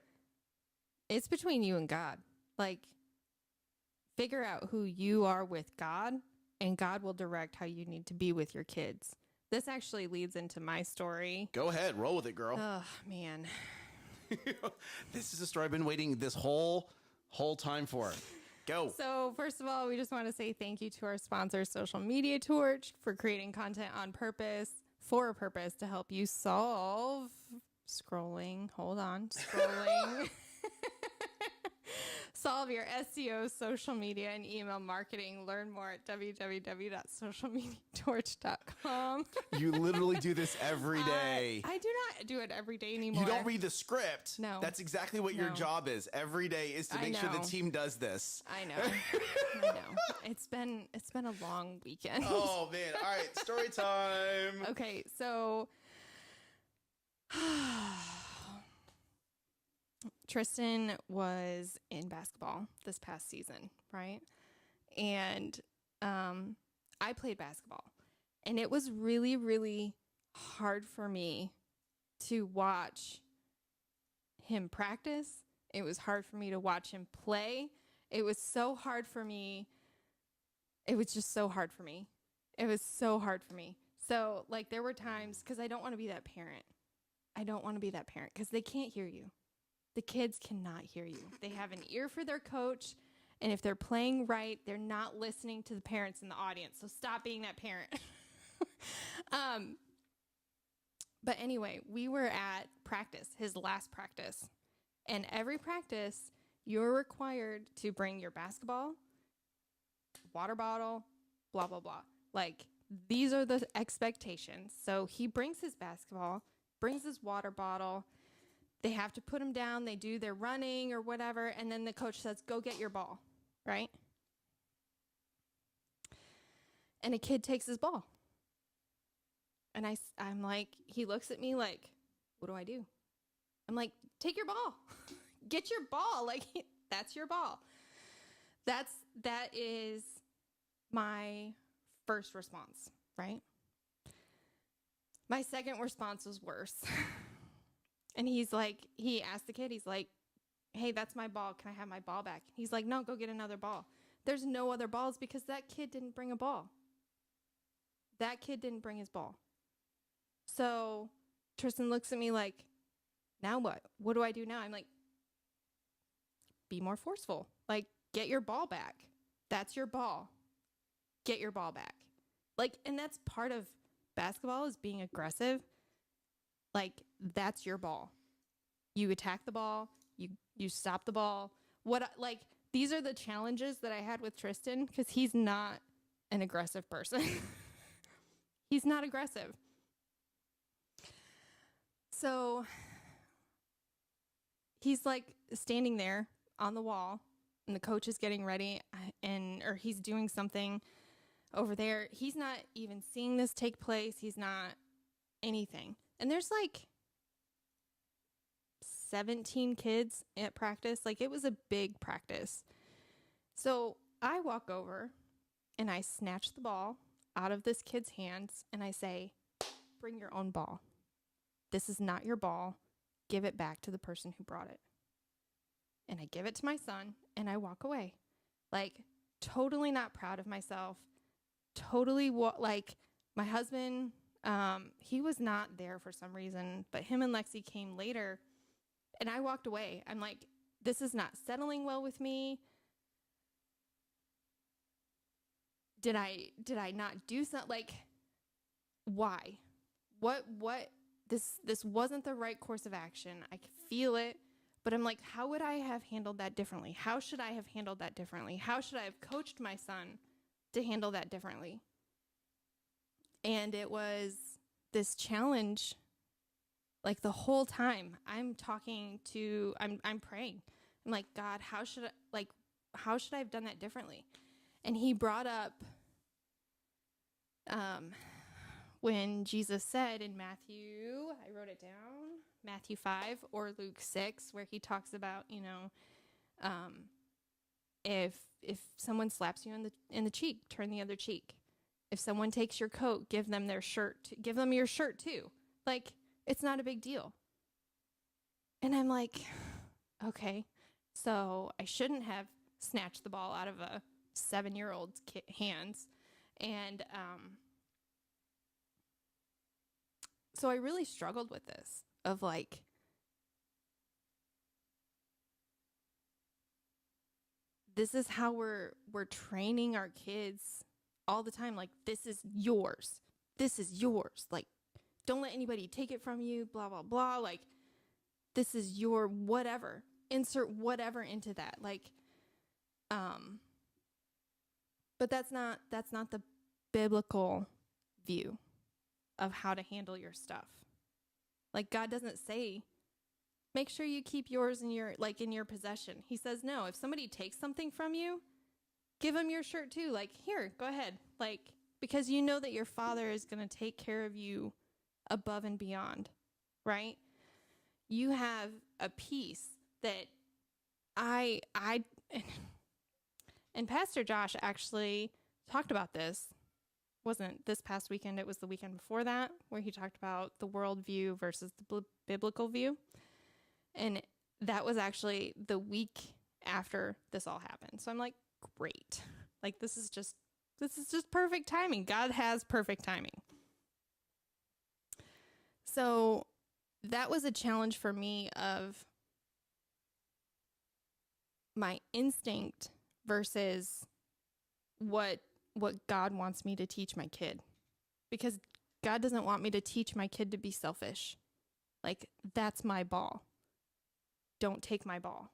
It's between you and God. Like, figure out who you are with God, and God will direct how you need to be with your kids. This actually leads into my story. Go ahead. Roll with it, girl. Oh, man. This is a story I've been waiting this whole time for. Go. So, first of all, we just want to say thank you to our sponsor, Social Media Torch, for creating content on purpose, for a purpose, to help you solve Solve your SEO, social media, and email marketing. Learn more at www.socialmediatorch.com. You literally do this every day. I do not do it every day anymore. You don't read the script. No. That's exactly what your job is. Every day is to make sure the team does this. I know. I know. It's been a long weekend. Oh, man. All right. Story time. Okay. So Tristan was in basketball this past season, right? And I played basketball. And it was really, really hard for me to watch him practice. It was hard for me to watch him play. It was so hard for me. It was just so hard for me. It was so hard for me. So, like, there were times, because I don't want to be that parent. I don't want to be that parent because they can't hear you. The kids cannot hear you. They have an ear for their coach, and if they're playing right, they're not listening to the parents in the audience. So stop being that parent. But anyway, we were at practice, his last practice. And every practice, you're required to bring your basketball, water bottle, blah, blah, blah. Like, these are the expectations. So he brings his basketball, brings his water bottle. They have to put him down. They do their running or whatever. And then the coach says, go get your ball, right? And a kid takes his ball. And I'm like, he looks at me like, what do I do? I'm like, take your ball. Get your ball. Like, that's your ball. That is my first response, right? My second response was worse. And he asked the kid, he's like, hey, that's my ball. Can I have my ball back? He's like, no, go get another ball. There's no other balls because that kid didn't bring a ball. That kid didn't bring his ball. So Tristan looks at me like, now what? What do I do now? I'm like, be more forceful. Like, get your ball back. That's your ball. Get your ball back. Like, and that's part of basketball is being aggressive. Like, that's your ball. You attack the ball. You stop the ball. These are the challenges that I had with Tristan because he's not an aggressive person. He's not aggressive. So he's like standing there on the wall and the coach is getting ready or he's doing something over there. He's not even seeing this take place. He's not anything. And there's like 17 kids at practice. Like, it was a big practice. So I walk over and I snatch the ball out of this kid's hands and I say, bring your own ball. This is not your ball. Give it back to the person who brought it. And I give it to my son and I walk away. Like, totally not proud of myself. Totally my husband, he was not there for some reason, but him and Lexi came later and I walked away. I'm like, this is not settling well with me. Did I not do something? Like, why? What? This wasn't the right course of action. I could feel it, but I'm like, how would I have handled that differently? How should I have handled that differently? How should I have coached my son to handle that differently? And it was this challenge, like the whole time I'm praying. I'm like, God, how should I have done that differently? And he brought up when Jesus said in Matthew, I wrote it down, Matthew 5 or Luke 6, where he talks about, if someone slaps you in the cheek, turn the other cheek. If someone takes your coat, give them their shirt. Give them your shirt too. Like, it's not a big deal. And I'm like, okay, so I shouldn't have snatched the ball out of a 7-year-old's hands. And so I really struggled with this of like, this is how we're training our kids all the time. Like, this is yours. This is yours. Like, don't let anybody take it from you, blah, blah, blah. Like, this is your whatever. Insert whatever into that. Like, But that's not the biblical view of how to handle your stuff. Like, God doesn't say, make sure you keep yours in your possession. He says, no, if somebody takes something from you, give them your shirt too. Like, here, go ahead. Like, because you know that your Father is going to take care of you above and beyond, right? You have a peace that and Pastor Josh actually talked about this. Wasn't this past weekend, it was the weekend before that, where he talked about the world view versus the biblical view. And that was actually the week after this all happened. So I'm like, great. Like, this is just perfect timing. God has perfect timing. So that was a challenge for me of my instinct versus what God wants me to teach my kid. Because God doesn't want me to teach my kid to be selfish. Like, that's my ball. Don't take my ball.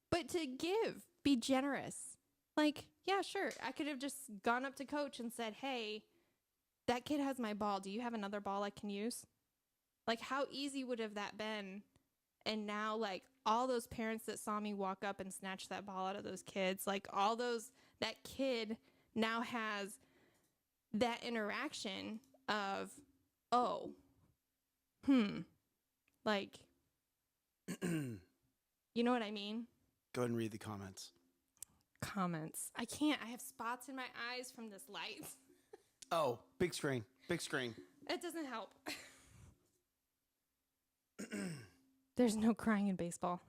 But to give, be generous. Like, yeah, sure. I could have just gone up to coach and said, hey, that kid has my ball. Do you have another ball I can use? Like, how easy would have that been? And now, like, all those parents that saw me walk up and snatch that ball out of those kids, like, that kid now has that interaction of, oh, like, you know what I mean? Go ahead and read the comments. I can't. I have spots in my eyes from this light. Oh, big screen. It doesn't help. There's no crying in baseball.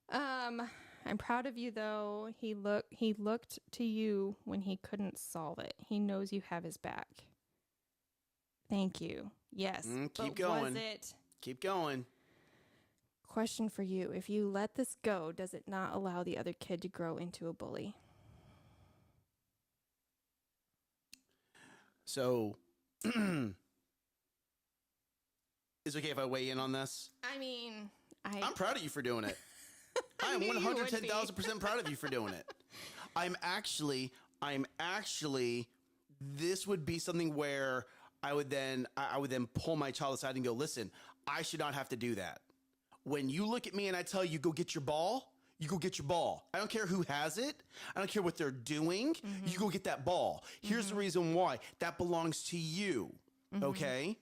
I'm proud of you, though. He looked to you when he couldn't solve it. He knows you have his back. Thank you. Yes. Keep going. Keep going. Question for you. If you let this go, does it not allow the other kid to grow into a bully? So, is it okay if I weigh in on this? I mean, I'm proud of you for doing it. I am 110,000% proud of you for doing it. I'm actually, this would be something where I would then pull my child aside and go, listen, I should not have to do that. When you look at me and I tell you, go get your ball, you go get your ball. I don't care who has it. I don't care what they're doing. Mm-hmm. You go get that ball. Here's the reason why. That belongs to you. Mm-hmm. Okay?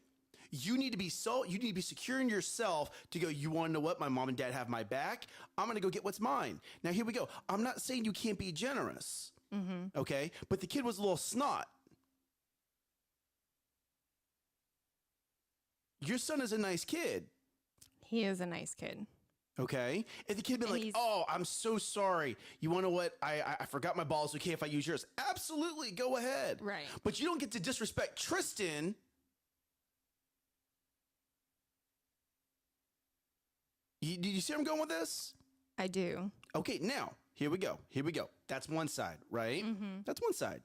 You need to be secure in yourself to go, you want to know what? My mom and dad have my back. I'm going to go get what's mine. Now, here we go. I'm not saying you can't be generous. Mm-hmm. Okay? But the kid was a little snot. Your son is a nice kid. He is a nice kid. Okay. If the kid been like, oh, I'm so sorry. You want to know what? I forgot my balls. Okay, if I use yours. Absolutely. Go ahead. Right. But you don't get to disrespect Tristan. Did you see where I'm going with this? I do. Okay. Now, here we go. That's one side, right? Mm-hmm. That's one side.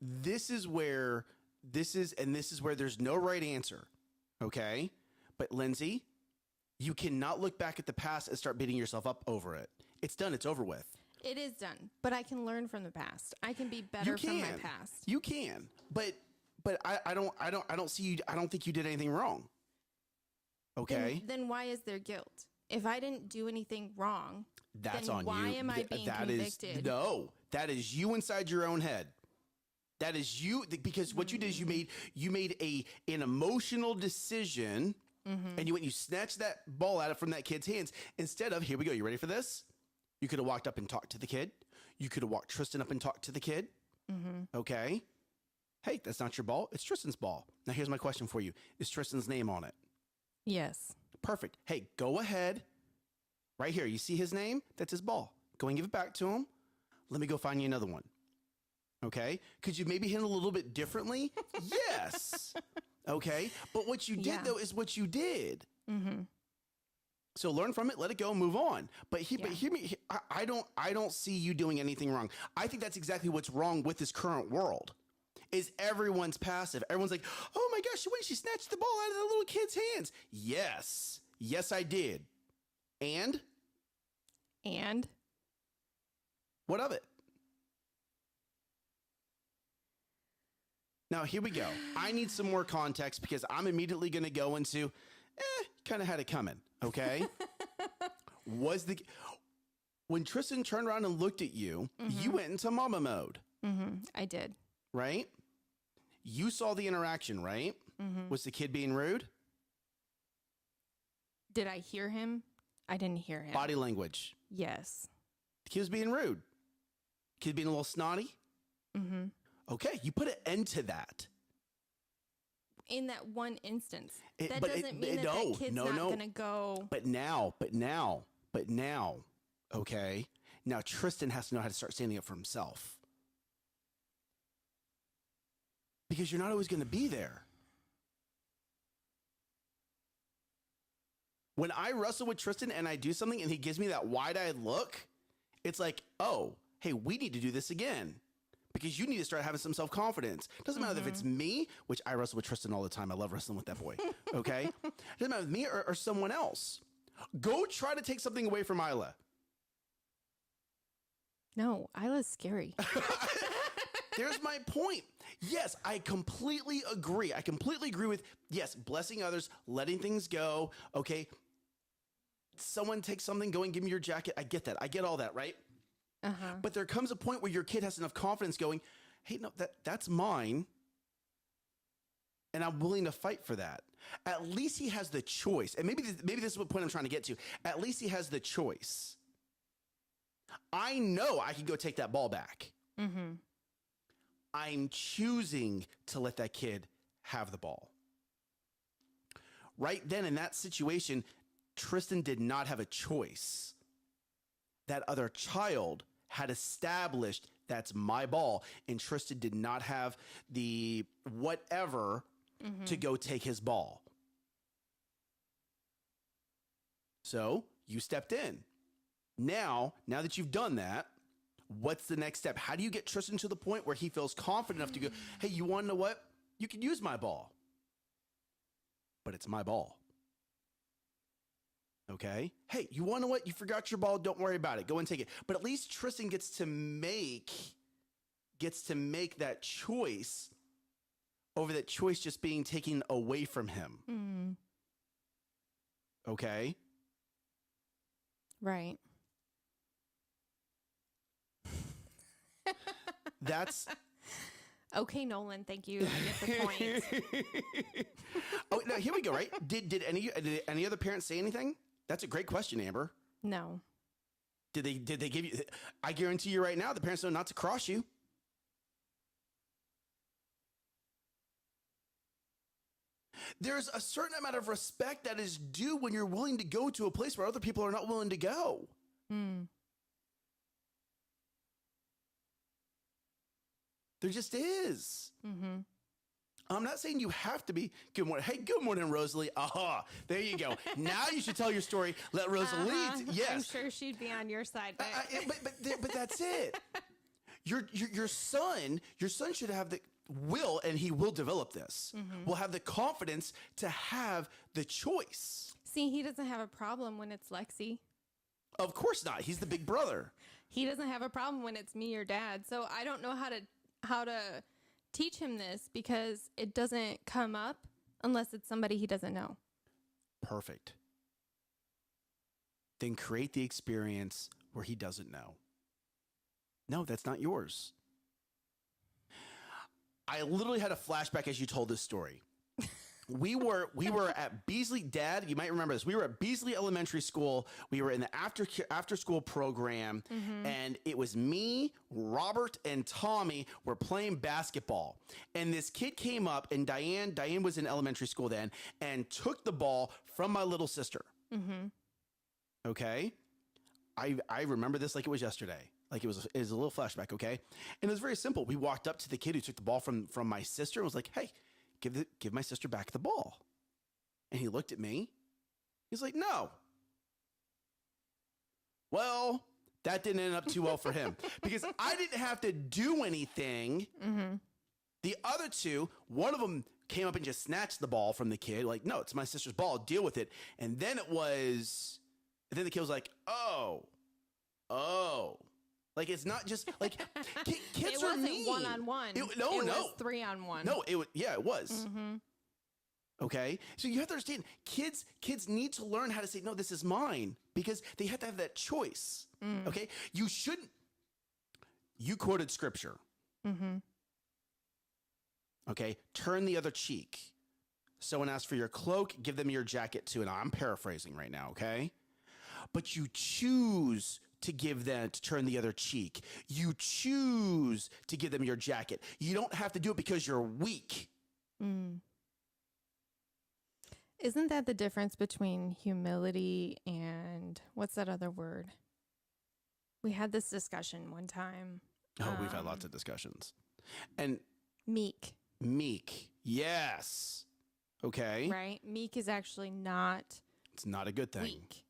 This is where there's no right answer. Okay. But Lindsay, you cannot look back at the past and start beating yourself up over it. It's done. It's over with. It is done. But I can learn from the past. I can be better from my past. You can. But I don't see you. I don't think you did anything wrong. Okay. Then why is there guilt? If I didn't do anything wrong, that's then on why you. am I being convicted? That is you inside your own head. That is you, because what you did is you made an emotional decision, and you snatched that ball out from that kid's hands instead of, here we go. You ready for this? You could have walked up and talked to the kid. You could have walked Tristan up and talked to the kid. Mm-hmm. Okay. Hey, that's not your ball. It's Tristan's ball. Now here's my question for you. Is Tristan's name on it? Yes. Perfect. Hey, go ahead. Right here. You see his name? That's his ball. Go and give it back to him. Let me go find you another one. Okay. Could you maybe hit it a little bit differently? Yes. Okay. But what you did though is what you did. Mm-hmm. So learn from it, let it go, move on. But hear me. I don't see you doing anything wrong. I think that's exactly what's wrong with this current world. is everyone's passive. Everyone's like, oh my gosh, when she snatched the ball out of the little kid's hands. Yes. Yes, I did. And? What of it? Now, here we go. I need some more context because I'm immediately going to go into, kind of had it coming, okay? When Tristan turned around and looked at you, you went into mama mode. I did. Right? You saw the interaction, right? Was the kid being rude? Did I hear him? I didn't hear him. Body language. Yes. The kid was being rude. Kid being a little snotty. Okay, you put an end to that. In that one instance. That doesn't mean that kid's not going to go. But now, okay, now Tristan has to know how to start standing up for himself. Because you're not always going to be there. When I wrestle with Tristan and I do something and he gives me that wide-eyed look, it's like, oh, hey, we need to do this again. Because you need to start having some self-confidence. Doesn't matter if it's me, which I wrestle with Tristan all the time. I love wrestling with that boy. Okay? Doesn't matter with me or someone else. Go try to take something away from Isla. No, Isla's scary. There's my point. Yes, I completely agree. I completely agree with, yes, blessing others, letting things go. Okay? Someone takes something, go and give me your jacket. I get that. I get all that, right? But there comes a point where your kid has enough confidence going, hey, no, that's mine. And I'm willing to fight for that. At least he has the choice. And maybe this is what point I'm trying to get to. At least he has the choice. I know I can go take that ball back. I'm choosing to let that kid have the ball. Right then in that situation, Tristan did not have a choice. That other child had established that's my ball, and Tristan did not have the whatever to go take his ball. So you stepped in. Now that you've done that, what's the next step? How do you get Tristan to the point where he feels confident enough to go, hey, you want to know what? You can use my ball, but it's my ball. Okay. Hey, you want to know what? You forgot your ball. Don't worry about it. Go and take it. But at least Tristan gets to make that choice over that choice just being taken away from him. Okay. Right. That's okay, Nolan. Thank you. I get the point. Oh, now here we go. Right? Did any other parents say anything? That's a great question, Amber. No. Did they give you? I guarantee you right now, the parents know not to cross you. There's a certain amount of respect that is due when you're willing to go to a place where other people are not willing to go. There just is. I'm not saying you have to be. Good morning. Hey, good morning, Rosalie. Aha, there you go. Now you should tell your story. Let Rosalie. Yes, I'm sure she'd be on your side. But that's it. Your son should have the will, and he will develop this. Will have the confidence to have the choice. See, he doesn't have a problem when it's Lexi. Of course not. He's the big brother. He doesn't have a problem when it's me or Dad. So I don't know how to teach him this because it doesn't come up unless it's somebody he doesn't know. Perfect. Then create the experience where he doesn't know. No, that's not yours. I literally had a flashback as you told this story. We were at Beasley. Dad, you might remember this. We were at Beasley Elementary School. We were in the after school program, and it was me, Robert, and Tommy were playing basketball. And this kid came up, and Diane was in elementary school then, and took the ball from my little sister. Okay, I remember this like it was yesterday. Like it was a little flashback. Okay, and it was very simple. We walked up to the kid who took the ball from my sister and was like, "Hey, give my sister back the ball." And he looked at me. He's like, "No." Well, that didn't end up too well for him because I didn't have to do anything The other two, one of them came up and just snatched the ball from the kid. Like, no, it's my sister's ball. Deal with it. And then the kid was like, oh. Like, it's not just like kids are mean. It wasn't one-on-one. It was 3-on-1. No, it was. Mm-hmm. Okay, so you have to understand, kids need to learn how to say, no, this is mine, because they have to have that choice. Okay, you quoted scripture. Mm-hmm. Okay, turn the other cheek. Someone asks for your cloak, give them your jacket too. And I'm paraphrasing right now, okay? But you choose to give them, to turn the other cheek. You choose to give them your jacket. You don't have to do it because you're weak. Isn't that the difference between humility and what's that other word? We had this discussion one time. Oh, we've had lots of discussions. And meek. Yes. Okay. Right? Meek is actually not. It's not a good thing. Weak.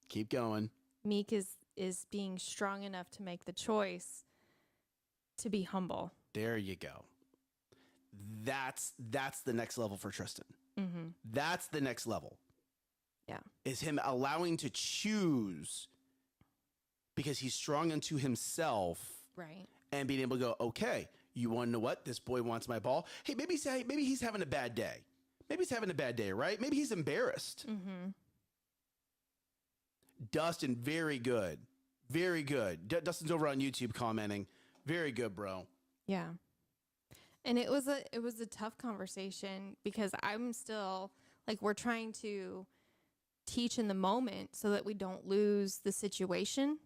Keep going. Meek is being strong enough to make the choice to be humble. There you go. That's the next level for Tristan. Mm-hmm. That's the next level. Yeah. Is him allowing to choose because he's strong unto himself. Right. And being able to go, okay, you want to know what? This boy wants my ball. Hey, maybe he's having a bad day. Maybe he's having a bad day, right? Maybe he's embarrassed. Mm-hmm. Dustin, very good. Very good. Dustin's over on YouTube commenting. Very good, bro. Yeah. And it was a tough conversation because I'm still like, we're trying to teach in the moment so that we don't lose the situation.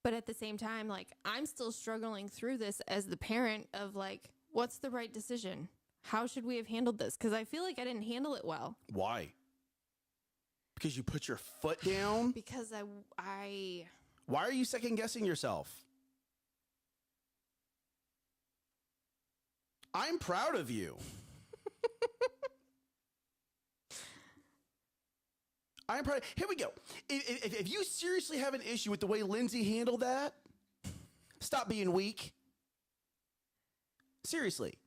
But at the same time, like, I'm still struggling through this as the parent of like, what's the right decision? How should we have handled this? Because I feel like I didn't handle it well. Why? Because you put your foot down? Because I... Why are you second guessing yourself? I'm proud of you. I'm proud. Here we go. If you seriously have an issue with the way Lindsay handled that, stop being weak. Seriously.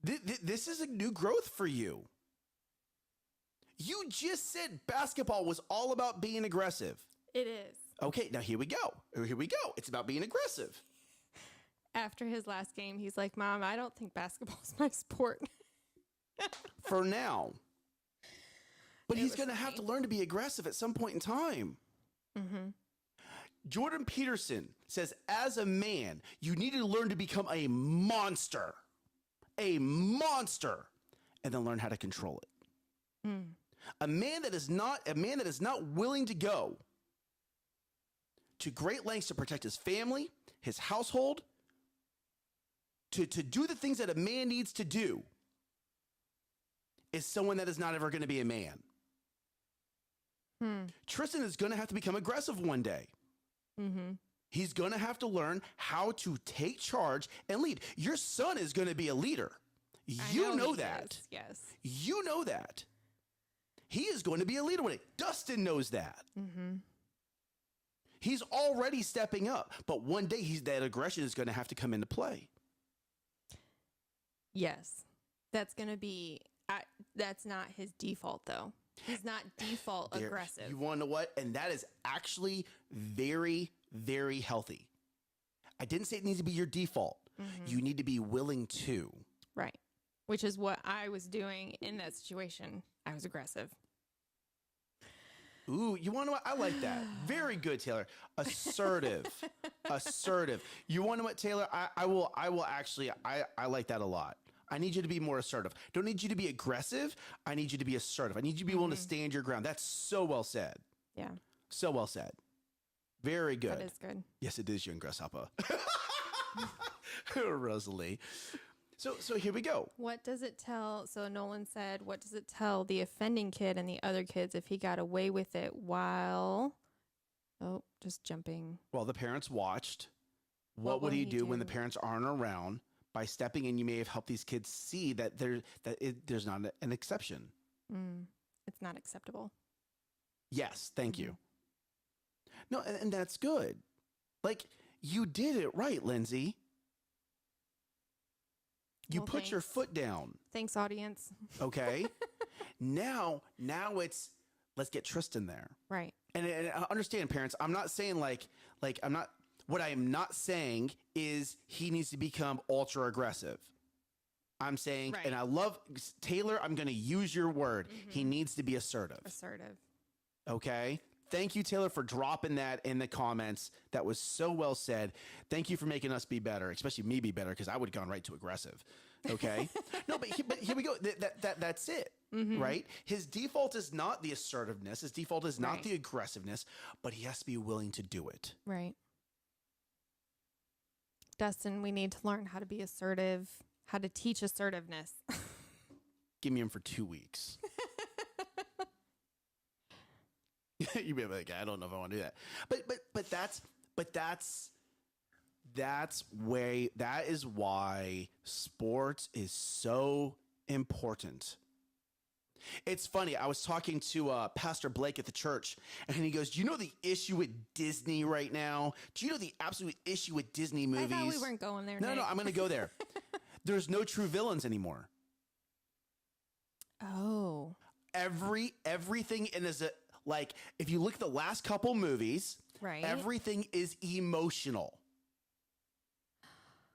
This is a new growth for you. You just said basketball was all about being aggressive. It is. Okay, now here we go. It's about being aggressive. After his last game, he's like, Mom, I don't think basketball's my sport. For now. But he's going to have to learn to be aggressive at some point in time. Mm-hmm. Jordan Peterson says, as a man, you need to learn to become a monster. A monster. And then learn how to control it. Mm. A man that is not willing to go to great lengths to protect his family, his household, to do the things that a man needs to do, is someone that is not ever going to be a man. Tristan is going to have to become aggressive one day. Mm-hmm. He's going to have to learn how to take charge and lead. Your son is going to be a leader. You know that. Yes. You know that. He is going to be a leader one day. Dustin knows that. Mm-hmm. He's already stepping up, but one day that aggression is going to have to come into play. Yes. That's going to be... that's not his default, though. He's not default aggressive. You want to know what? And that is actually very, very healthy. I didn't say it needs to be your default. Mm-hmm. You need to be willing to. Right. Which is what I was doing in that situation. I was aggressive. Ooh, you want to know what? I like that. Very good, Taylor. Assertive. Assertive. You want to know what, Taylor? I will actually, I like that a lot. I need you to be more assertive. Don't need you to be aggressive. I need you to be assertive. I need you to be willing to stand your ground. That's so well said. Yeah. So well said. Very good. That is good. Yes, it is, young grasshopper. Rosalie. So here we go. What does it tell? So Nolan said, what does it tell the offending kid and the other kids if he got away with it while, just jumping. While the parents watched, what would he do when the parents aren't around? By stepping in, you may have helped these kids see that there's not an exception. It's not acceptable. Yes, thank you. No, and that's good. Like, you did it right, Lindsay. You put your foot down. Thanks, audience. Okay. now it's, let's get Tristan there. Right. And I understand, parents. I'm not saying what I am not saying is he needs to become ultra aggressive. I'm saying, and I love Taylor, I'm going to use your word. He needs to be assertive. Assertive. Okay. Thank you, Taylor, for dropping that in the comments. That was so well said. Thank you for making us be better, especially me be better, because I would have gone right to aggressive. Okay. No, but here we go. That's it. Right. His default is not the assertiveness. His default is not the aggressiveness, but he has to be willing to do it. Right. Dustin, we need to learn how to be assertive, how to teach assertiveness. Give me him for 2 weeks. You'd be like, I don't know if I want to do that. That is why sports is so important. It's funny. I was talking to Pastor Blake at the church, and he goes, "Do you know the issue with Disney right now? Do you know the absolute issue with Disney movies?" I thought we weren't going there. No, I'm going to go there. There's no true villains anymore. Oh. Everything in is a, like, if you look at the last couple movies, everything is emotional.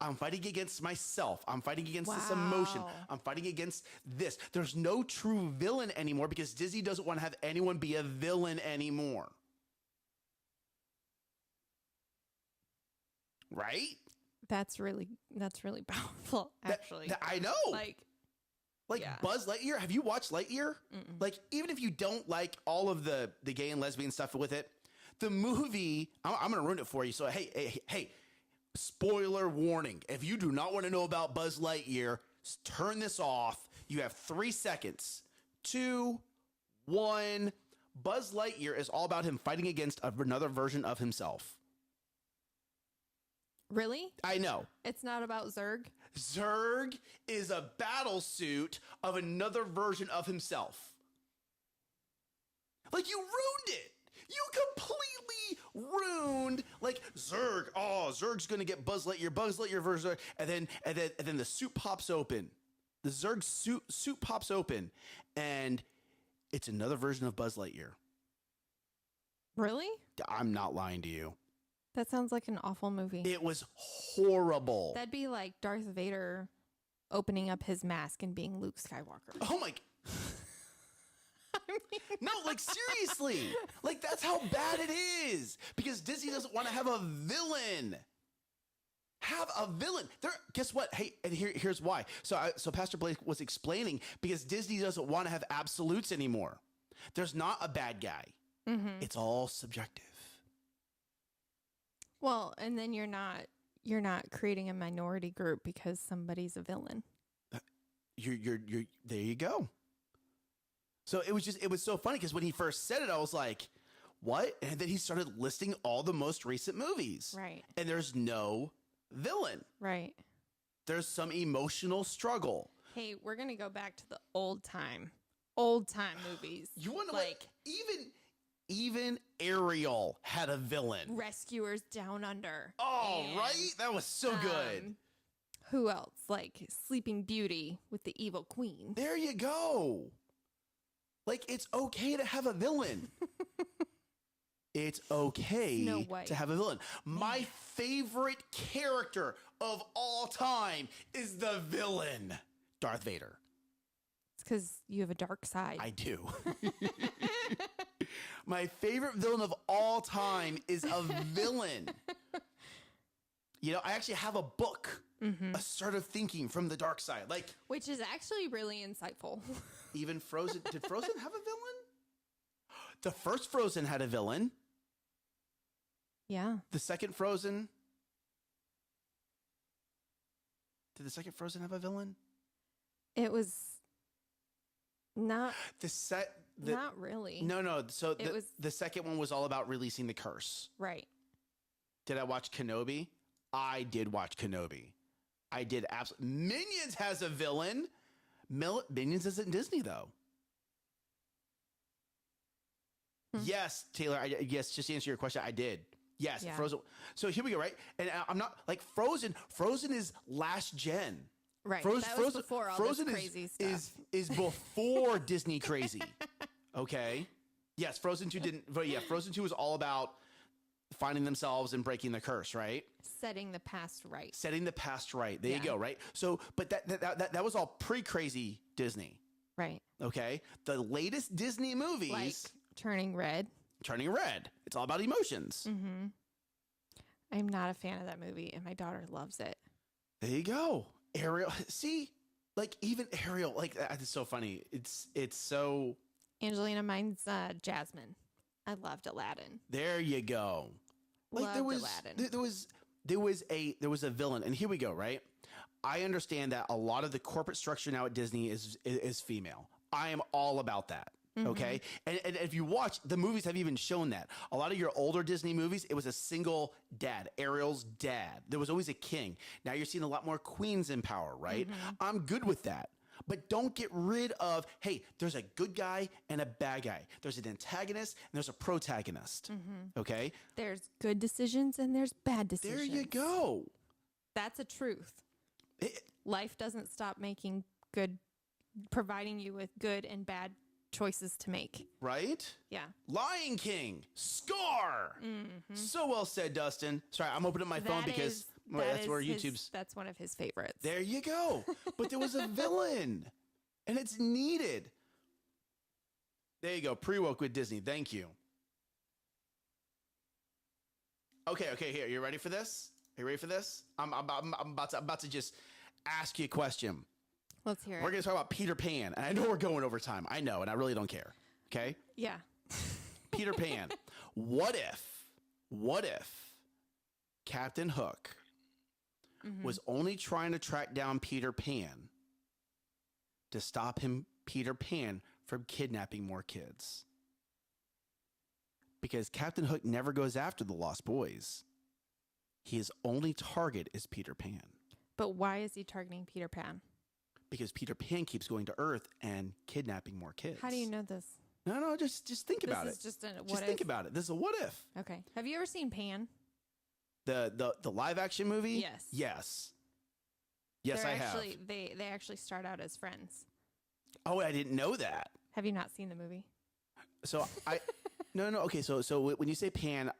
I'm fighting against myself. I'm fighting against this emotion. I'm fighting against this. There's no true villain anymore because Disney doesn't want to have anyone be a villain anymore. Right? That's really powerful, actually. I know. Buzz Lightyear. Have you watched Lightyear? Mm-mm. Like, even if you don't like all of the gay and lesbian stuff with it, the movie, I'm going to ruin it for you. So, hey, spoiler warning. If you do not want to know about Buzz Lightyear, turn this off. You have 3 seconds. 2, 1. Buzz Lightyear is all about him fighting against another version of himself. Really? I know. It's not about Zurg? Zurg is a battle suit of another version of himself. Like, you ruined it. You completely ruined, like, Zurg. Oh, Zurg's going to get Buzz Lightyear version. And then the suit pops open. The Zurg suit pops open. And it's another version of Buzz Lightyear. Really? I'm not lying to you. That sounds like an awful movie. It was horrible. That'd be like Darth Vader opening up his mask and being Luke Skywalker. Oh my... No, like, seriously. Like, that's how bad it is. Because Disney doesn't want to have a villain. Have a villain. Guess what? Hey, and here's why. So Pastor Blake was explaining, because Disney doesn't want to have absolutes anymore. There's not a bad guy. Mm-hmm. It's all subjective. Well, and then you're not creating a minority group because somebody's a villain. You're there you go. So it was so funny because when he first said it, I was like, what? And then he started listing all the most recent movies. Right. And there's no villain. Right. There's some emotional struggle. Hey, we're going to go back to the old time movies. You want to, like, even Ariel had a villain. Rescuers Down Under. Oh, right? That was so good. Who else? Like Sleeping Beauty with the evil queen. There you go. Like, it's okay to have a villain. It's okay to have a villain. My favorite character of all time is the villain, Darth Vader. It's because you have a dark side. I do. My favorite villain of all time is a villain. You know, I actually have a book, Assertive Thinking from the Dark Side. Like, which is actually really insightful. Even Frozen. Did Frozen have a villain? The first Frozen had a villain. Yeah. The second Frozen. Did the second Frozen have a villain? It was not. Not really. No. So the second one was all about releasing the curse. Right. Did I watch Kenobi? I did watch Kenobi. I did absolutely. Minions has a villain. Minions isn't Disney, though. Yes, Taylor. Yes, just to answer your question, I did. Yes, Yeah. Frozen. So here we go, right? And I'm not like Frozen. Frozen is last gen. Right. That was before all Frozen this crazy stuff. is before Disney crazy. Okay. Yes, Frozen 2 didn't. But yeah, Frozen 2 was all about finding themselves and breaking the curse, right? Setting the past right. Setting the past right. There you go, right? So, but that was all pre-crazy Disney. Right. Okay. The latest Disney movies, Like Turning Red. Turning Red. It's all about emotions. Mm-hmm. I'm not a fan of that movie, and my daughter loves it. There you go. Ariel. See, like even Ariel, like it's so funny. It's so. Angelina, mine's Jasmine. I loved Aladdin. There you go. Like Aladdin. There was a villain, and here we go. Right. I understand that a lot of the corporate structure now at Disney is female. I am all about that. Okay. And if you watch, the movies have even shown that. A lot of your older Disney movies, it was a single dad, Ariel's dad. There was always a king. Now you're seeing a lot more queens in power, right? I'm good with that. But don't get rid of, hey, there's a good guy and a bad guy. There's an antagonist and there's a protagonist. Okay. There's good decisions and there's bad decisions. There you go. That's a truth. Life doesn't stop providing you with good and bad choices to make. Right? Yeah. Lion King. Score. So well said, Dustin. Sorry, I'm opening my phone because that's where YouTube's. That's one of his favorites. There you go. But there was a villain, and it's needed. There you go. Pre-woke with Disney. Thank you. Okay. Here, you ready for this? Are you ready for this? I'm about to just ask you a question. Let's hear it. We're going to talk about Peter Pan. And I know we're going over time. I know, and I really don't care. Okay? Yeah. Peter Pan. What if Captain Hook was only trying to track down Peter Pan to stop Peter Pan from kidnapping more kids? Because Captain Hook never goes after the Lost Boys. His only target is Peter Pan. But why is he targeting Peter Pan? Because Peter Pan keeps going to Earth and kidnapping more kids. How do you know this? No, just think about it. This is just a what just if. think about it. This is a what if. Okay. Have you ever seen Pan? The live action movie? Yes. Yes, I have. They actually start out as friends. Oh, I didn't know that. Have you not seen the movie? So no. Okay, so when you say Pan,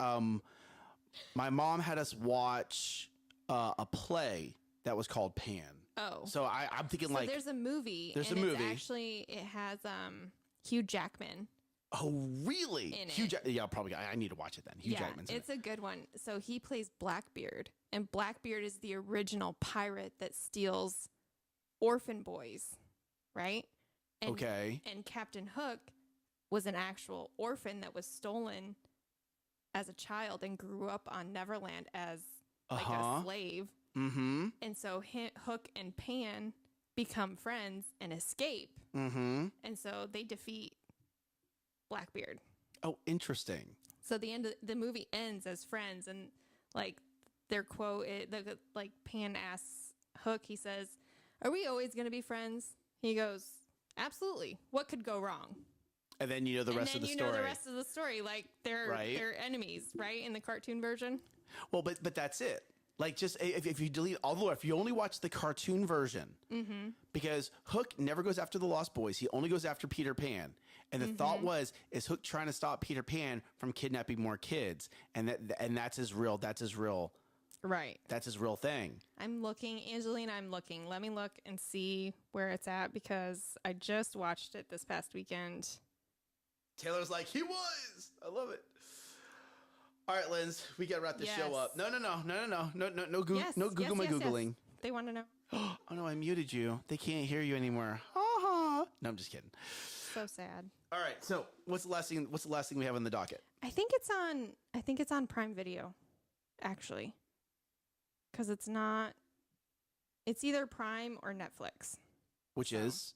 my mom had us watch a play that was called Pan. Oh. So I'm thinking like there's a movie. There's a movie. It has Hugh Jackman. Oh, really? In Hugh it. Yeah, probably. I need to watch it then. Hugh Jackman's in it's a good one. So he plays Blackbeard, and Blackbeard is the original pirate that steals orphan boys, right? And, Okay. And Captain Hook was an actual orphan that was stolen as a child and grew up on Neverland as like a slave. Mm-hmm. And so Hook and Pan become friends and escape. Mm-hmm. And so they defeat Blackbeard. Oh, interesting. So the end of the movie ends as friends, and like their quote, like Pan asks Hook, he says, "Are we always going to be friends?" He goes, "Absolutely. What could go wrong?" And then you know the rest of the story. Know the rest of the story. Like they're enemies, right? In the cartoon version. Well, but that's it. Like, just if you delete all the lore, if you only watch the cartoon version, because Hook never goes after the Lost Boys, he only goes after Peter Pan. And the thought was, is Hook trying to stop Peter Pan from kidnapping more kids? And that's his real Right. That's his real thing. I'm looking, Angelina, I'm looking. Let me look and see where it's at, because I just watched it this past weekend. Taylor's like, he was. I love it. All right, Linz, we got to wrap this show up. No, Google my Googling. Yes. They want to know. Oh, no, I muted you. They can't hear you anymore. No, I'm just kidding. So sad. All right, so what's the last thing we have on the docket? I think it's on Prime Video, actually. Because it's either Prime or Netflix. Which is?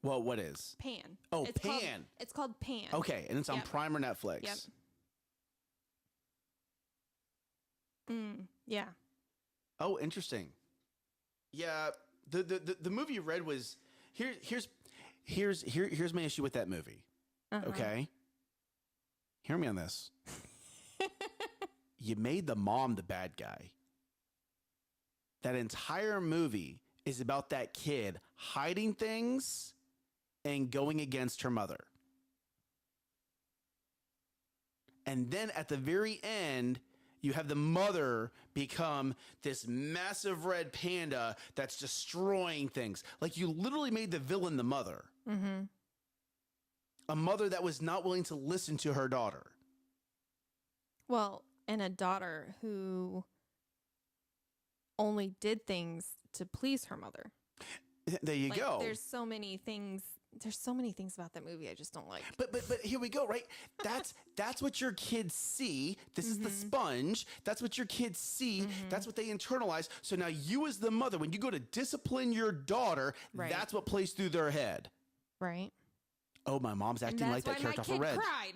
Well, what is? Pan. Oh, it's Pan. It's called Pan. Okay, and it's on Prime or Netflix? Yep. Yeah. Oh, interesting. Yeah, the movie you read was here's my issue with that movie. Okay, Hear me on this. You made the mom the bad guy. That entire movie is about that kid hiding things and going against her mother. And then at the very end, you have the mother become this massive red panda that's destroying things. Like, you literally made the villain the mother. Mm-hmm. A mother that was not willing to listen to her daughter. Well, and a daughter who only did things to please her mother. There you go. There's so many things about that movie I just don't like. But here we go, right? That's what your kids see. This is the sponge. That's what your kids see. That's what they internalize. So now you, as the mother, when you go to discipline your daughter, that's what plays through their head. Right. Oh, my mom's acting like that character off of Red. Cried.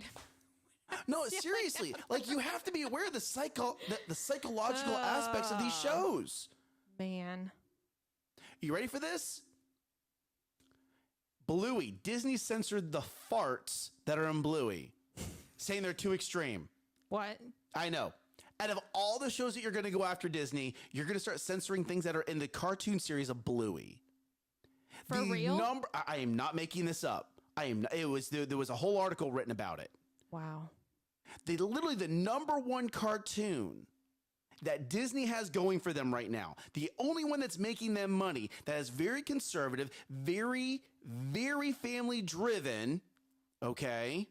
No, seriously. Like, you have to be aware of the psychological aspects of these shows. Man. You ready for this? Bluey. Disney censored the farts that are in Bluey, saying they're too extreme. What? I know. Out of all the shows that you're going to go after Disney, you're going to start censoring things that are in the cartoon series of Bluey. For real? I am not making this up. There was a whole article written about it. Wow. Literally the number one cartoon that Disney has going for them right now, the only one that's making them money, that is very conservative, very, very family driven, okay?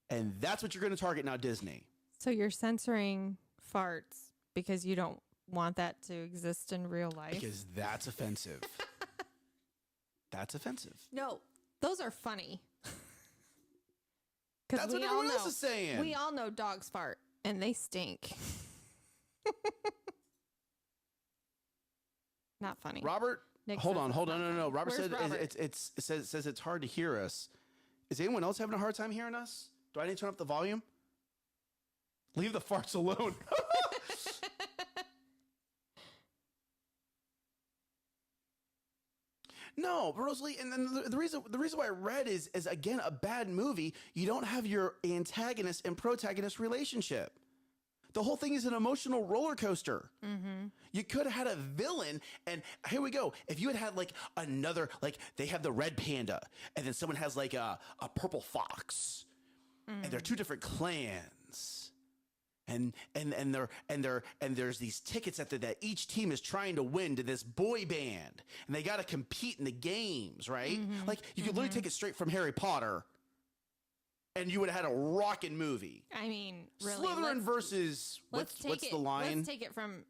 And that's what you're going to target now, Disney. So you're censoring farts because you don't want that to exist in real life? Because that's offensive. That's offensive. No, those are funny. That's what everyone else is saying. We all know dogs fart, and they stink. Not funny. Robert, Nick hold on. No. Robert said Robert? It says it's hard to hear us. Is anyone else having a hard time hearing us? Do I need to turn up the volume? Leave the farts alone. No, Rosalie, and then the reason why Red is again a bad movie. You don't have your antagonist and protagonist relationship. The whole thing is an emotional roller coaster. Mm-hmm. You could have had a villain, and here we go. If you had like another, like they have the red panda, and then someone has like a purple fox, and they're two different clans. And there's these tickets that each team is trying to win to this boy band, and they got to compete in the games, right? Mm-hmm. Like you could literally take it straight from Harry Potter, and you would have had a rockin' movie. I mean, really, Slytherin versus what's the line? Let's take it from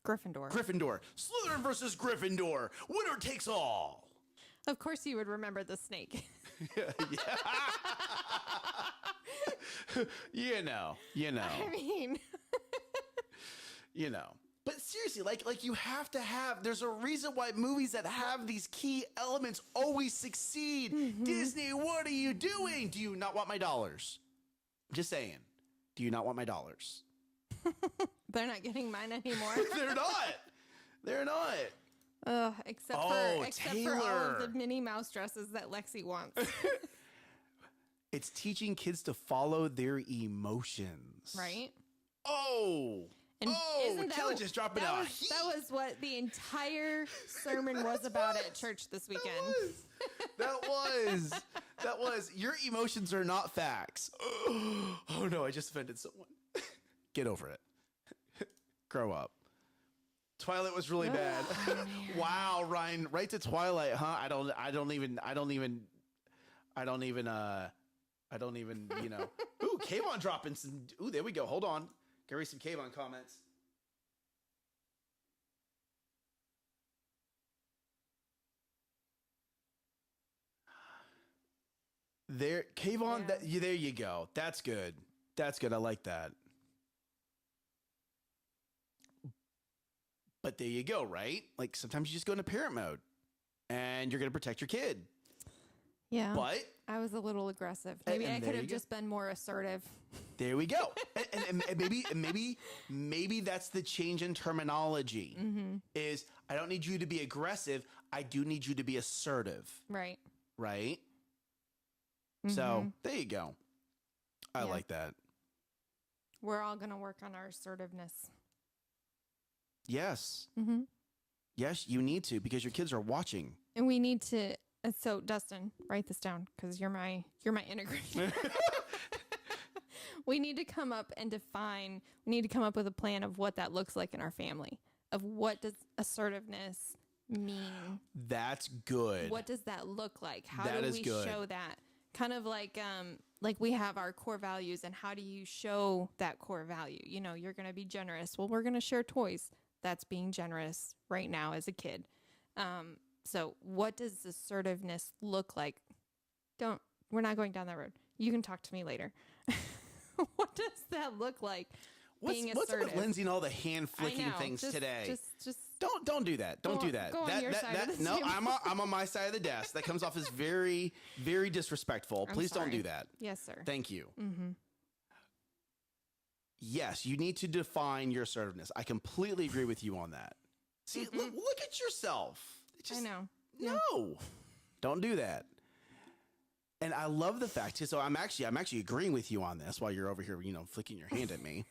Gryffindor. Slytherin versus Gryffindor. Winner takes all. Of course, you would remember the snake. Yeah. You know. I mean, But seriously, like you have to have. There's a reason why movies that have these key elements always succeed. Mm-hmm. Disney, what are you doing? Do you not want my dollars? Just saying. Do you not want my dollars? They're not getting mine anymore. They're not. Except for all of the Minnie Mouse dresses that Lexi wants. It's teaching kids to follow their emotions. Right? And Kelly just dropping out. That was what the entire sermon was about at church this weekend. That was. Your emotions are not facts. Oh no, I just offended someone. Get over it. Grow up. Twilight was really bad. Wow, Ryan, right to Twilight, huh? I don't even, Ooh, Kayvon dropping some. Ooh, there we go. Hold on. Gotta read some Kayvon comments. There, Kayvon, yeah. There you go. That's good. I like that. But there you go, right? Like sometimes you just go into parent mode and you're going to protect your kid. Yeah. But I was a little aggressive. Maybe I could have just been more assertive. There we go. and maybe that's the change in terminology. Mm-hmm. Is I don't need you to be aggressive. I do need you to be assertive. Right. Right. So there you go. I like that. We're all going to work on our assertiveness. Yes. Yes, you need to, because your kids are watching. And we need to. So Dustin, write this down, because you're my integrator. We need to come up with a plan of what that looks like in our family. Of what does assertiveness mean? That's good. What does that look like? How do we show that? Kind of like we have our core values, and how do you show that core value? You know, you're going to be generous. Well, we're going to share toys. That's being generous right now as a kid. So what does assertiveness look like? We're not going down that road. You can talk to me later. What does that look like? Being assertive. What's up with Lindsay and all the hand flicking things today? Just don't do that. Don't do that. Go on your side of the no, table. I'm on my side of the desk. That comes off as very, very disrespectful. Please don't do that. Yes, sir. Thank you. Yes, you need to define your assertiveness. I completely agree with you on that. See, look at yourself. I know. No, don't do that. And I love the fact, so I'm actually agreeing with you on this while you're over here, flicking your hand at me,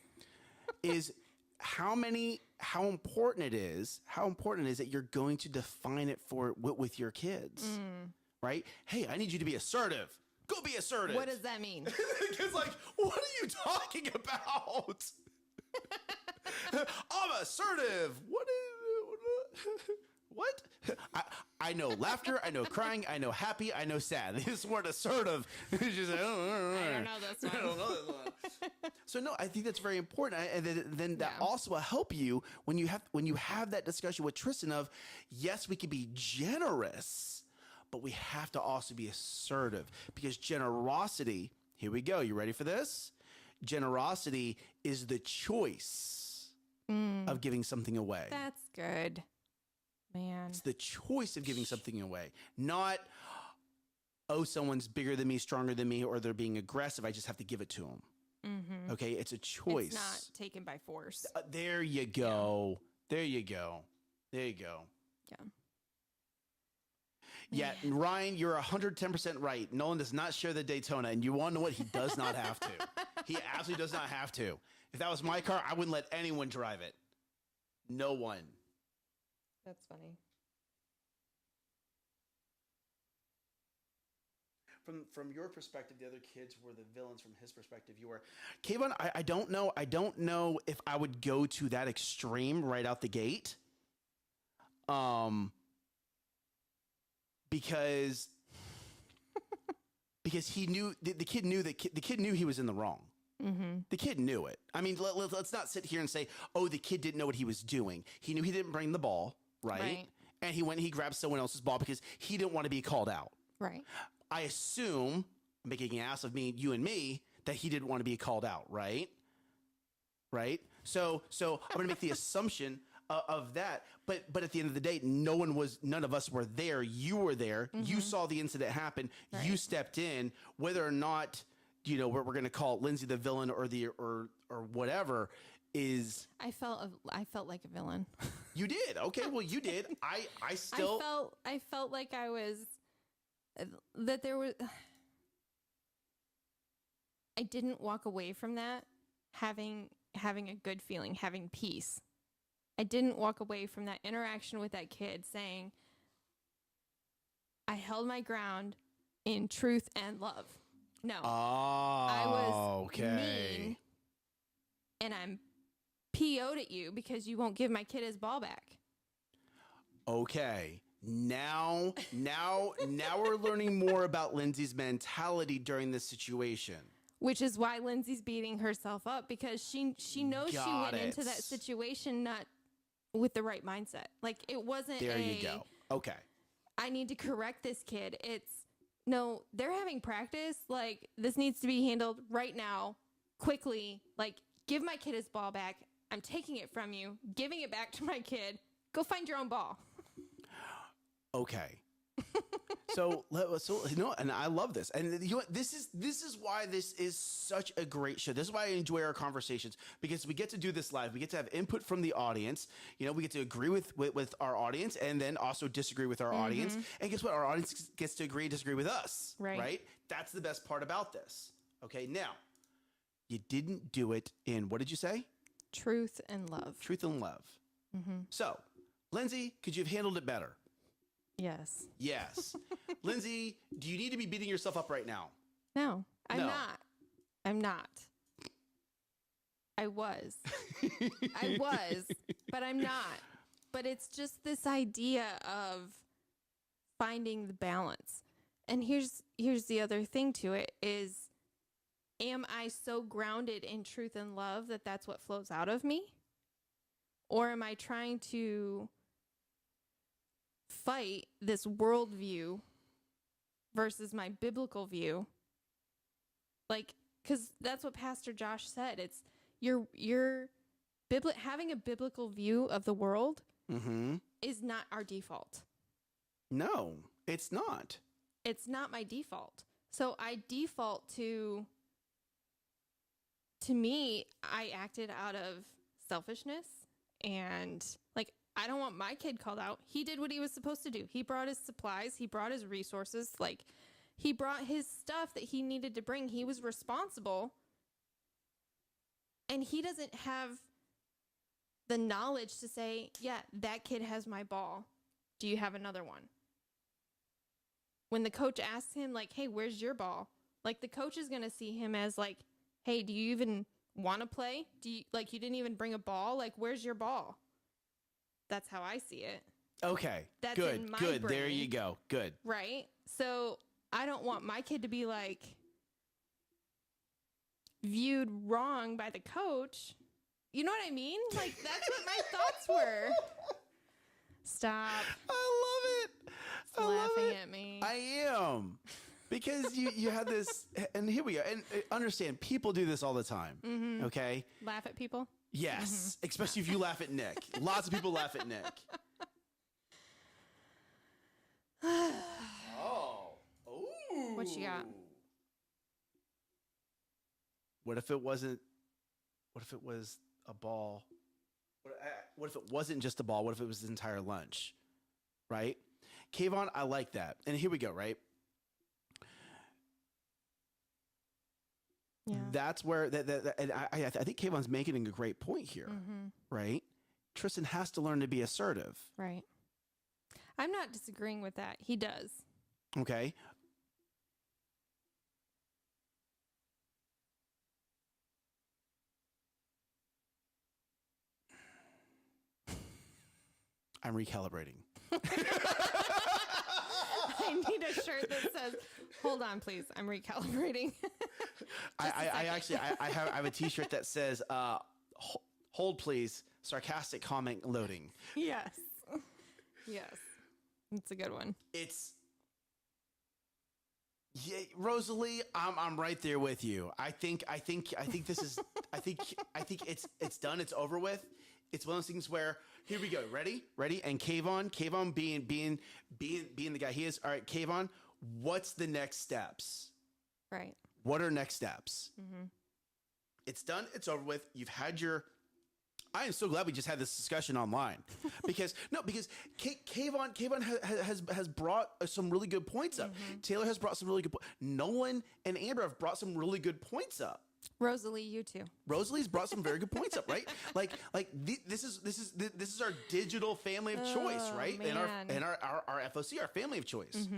is how important it is that you're going to define it with your kids, right? Hey, I need you to be assertive. Go be assertive. What does that mean? Because what are you talking about? I'm assertive. What? I know laughter, I know crying, I know happy, I know sad. This word assertive. She's like, I don't know this one. I don't know this one. So no, I think that's very important. And then that also will help you when you have that discussion with Tristan of, yes, we can be generous, but we have to also be assertive, because generosity, here we go. You ready for this? Generosity is the choice of giving something away. That's good. Man. It's the choice of giving something away, not, oh, someone's bigger than me, stronger than me, or they're being aggressive. I just have to give it to them. Okay, it's a choice. It's not taken by force. There you go. Yeah. There you go. There you go. Yeah, Ryan, you're 110% right. Nolan does not share the Daytona, and you want to know what? He does not have to. He absolutely does not have to. If that was my car, I wouldn't let anyone drive it. No one. That's funny. From your perspective, the other kids were the villains. From his perspective, you were. Kayvon, I don't know. I don't know if I would go to that extreme right out the gate. Because he knew the kid knew he was in the wrong. The kid knew it. I mean, let's not sit here and say, oh, the kid didn't know what he was doing. He knew he didn't bring the ball, right? And he grabbed someone else's ball because he didn't want to be called out. Right. I assume, making an ass of you and me, that he didn't want to be called out, right? Right? So I'm going to make the assumption of that. But at the end of the day, none of us were there. You were there. You saw the incident happen. Right. You stepped in. Whether or not, we're going to call Lindsay the villain or whatever is. I felt like a villain. You did. Okay. Well, you did. I felt like I was, that there was, I didn't walk away from that having a good feeling, having peace. I didn't walk away from that interaction with that kid saying, I held my ground in truth and love. No. I was mean, and I'm PO'd at you because you won't give my kid his ball back. Okay. Now we're learning more about Lindsay's mentality during this situation. Which is why Lindsay's beating herself up, because she knows she went into that situation not with the right mindset. Like, it wasn't there you go. Okay. I need to correct this kid. It's, no, they're having practice. Like, this needs to be handled right now, quickly. Like, give my kid his ball back. I'm taking it from you, giving it back to my kid. Go find your own ball. Okay. And I love this. And you know what? This is why this is such a great show. This is why I enjoy our conversations, because we get to do this live. We get to have input from the audience. You know, we get to agree with our audience, and then also disagree with our audience. And guess what? Our audience gets to agree and disagree with us. Right? That's the best part about this. Okay. Now, you didn't do it in, what did you say? Truth and love. Truth and love. So, Lindsay, could you have handled it better? Yes. Lindsay, do you need to be beating yourself up right now? No, I'm not. I was, but I'm not. But it's just this idea of finding the balance. And here's the other thing to it is, am I so grounded in truth and love that that's what flows out of me? Or am I trying to fight this worldview versus my biblical view? Like, because that's what Pastor Josh said. It's having a biblical view of the world is not our default. No, it's not. It's not my default. So I default to me, I acted out of selfishness and like, I don't want my kid called out. He did what he was supposed to do. He brought his supplies. He brought his resources. Like, he brought his stuff that he needed to bring. He was responsible. And he doesn't have the knowledge to say, yeah, that kid has my ball. Do you have another one? When the coach asks him, like, hey, where's your ball? Like, the coach is going to see him as like, hey, do you even want to play? You didn't even bring a ball? Like, where's your ball? That's how I see it. Okay. That's good. In my good. brain, there you go. Good. Right? So I don't want my kid to be like viewed wrong by the coach. You know what I mean? Like, that's what my thoughts were. Stop. I love it. Laughing at me. I am. Because you had this, and here we go. And understand, people do this all the time. Okay? Laugh at people? Yes. Especially if you laugh at Nick. Lots of people laugh at Nick. Oh. Ooh. What you got? What if it was a ball? What if it wasn't just a ball? What if it was the entire lunch? Right? Kayvon, I like that. And here we go, right? Yeah. That's where and I think Kayvon's making a great point here, right? Tristan has to learn to be assertive. Right. I'm not disagreeing with that. He does. Okay. I'm recalibrating. I need a shirt that says, hold on, please. I'm recalibrating. I have a t-shirt that says, hold please, sarcastic comment loading. Yes. It's a good one. Rosalie, I'm right there with you. I think this is, I think it's done. It's over with. It's one of those things where, here we go. Ready? And Kayvon being the guy he is. All right, Kayvon, what's the next steps? Right. What are next steps? It's done. It's over with. You've had your, I am so glad we just had this discussion online because Kayvon has brought some really good points up. Taylor has brought some really good points. Nolan and Amber have brought some really good points up. Rosalie, you too. Rosalie's brought some very good points up, right? This is our digital family of choice, right? Man. And our FOC, our family of choice.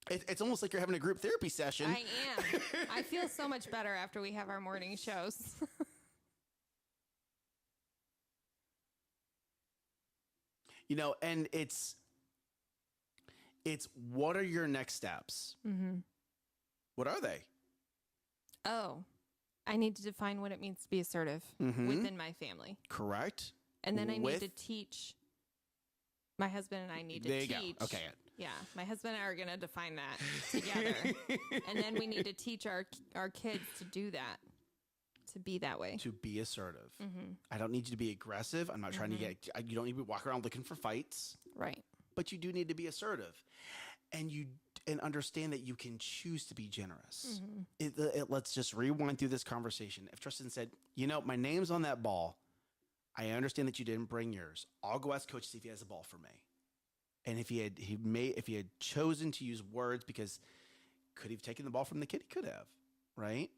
It's almost like you're having a group therapy session. I am. I feel so much better after we have our morning shows. And it's what are your next steps? What are they? Oh, I need to define what it means to be assertive within my family. Correct. And then I need to teach. My husband and I need to teach. There you go. Okay. Yeah, my husband and I are going to define that together. And then we need to teach our kids to do that, to be that way. To be assertive. I don't need you to be aggressive. I'm not trying to you don't need to be walking around looking for fights. Right. But you do need to be assertive. and understand that you can choose to be generous. Let's just rewind through this conversation. If Tristan said, my name's on that ball, I understand that you didn't bring yours. I'll go ask coach to see if he has a ball for me. And if he had chosen to use words, because could he have taken the ball from the kid? He could have, right?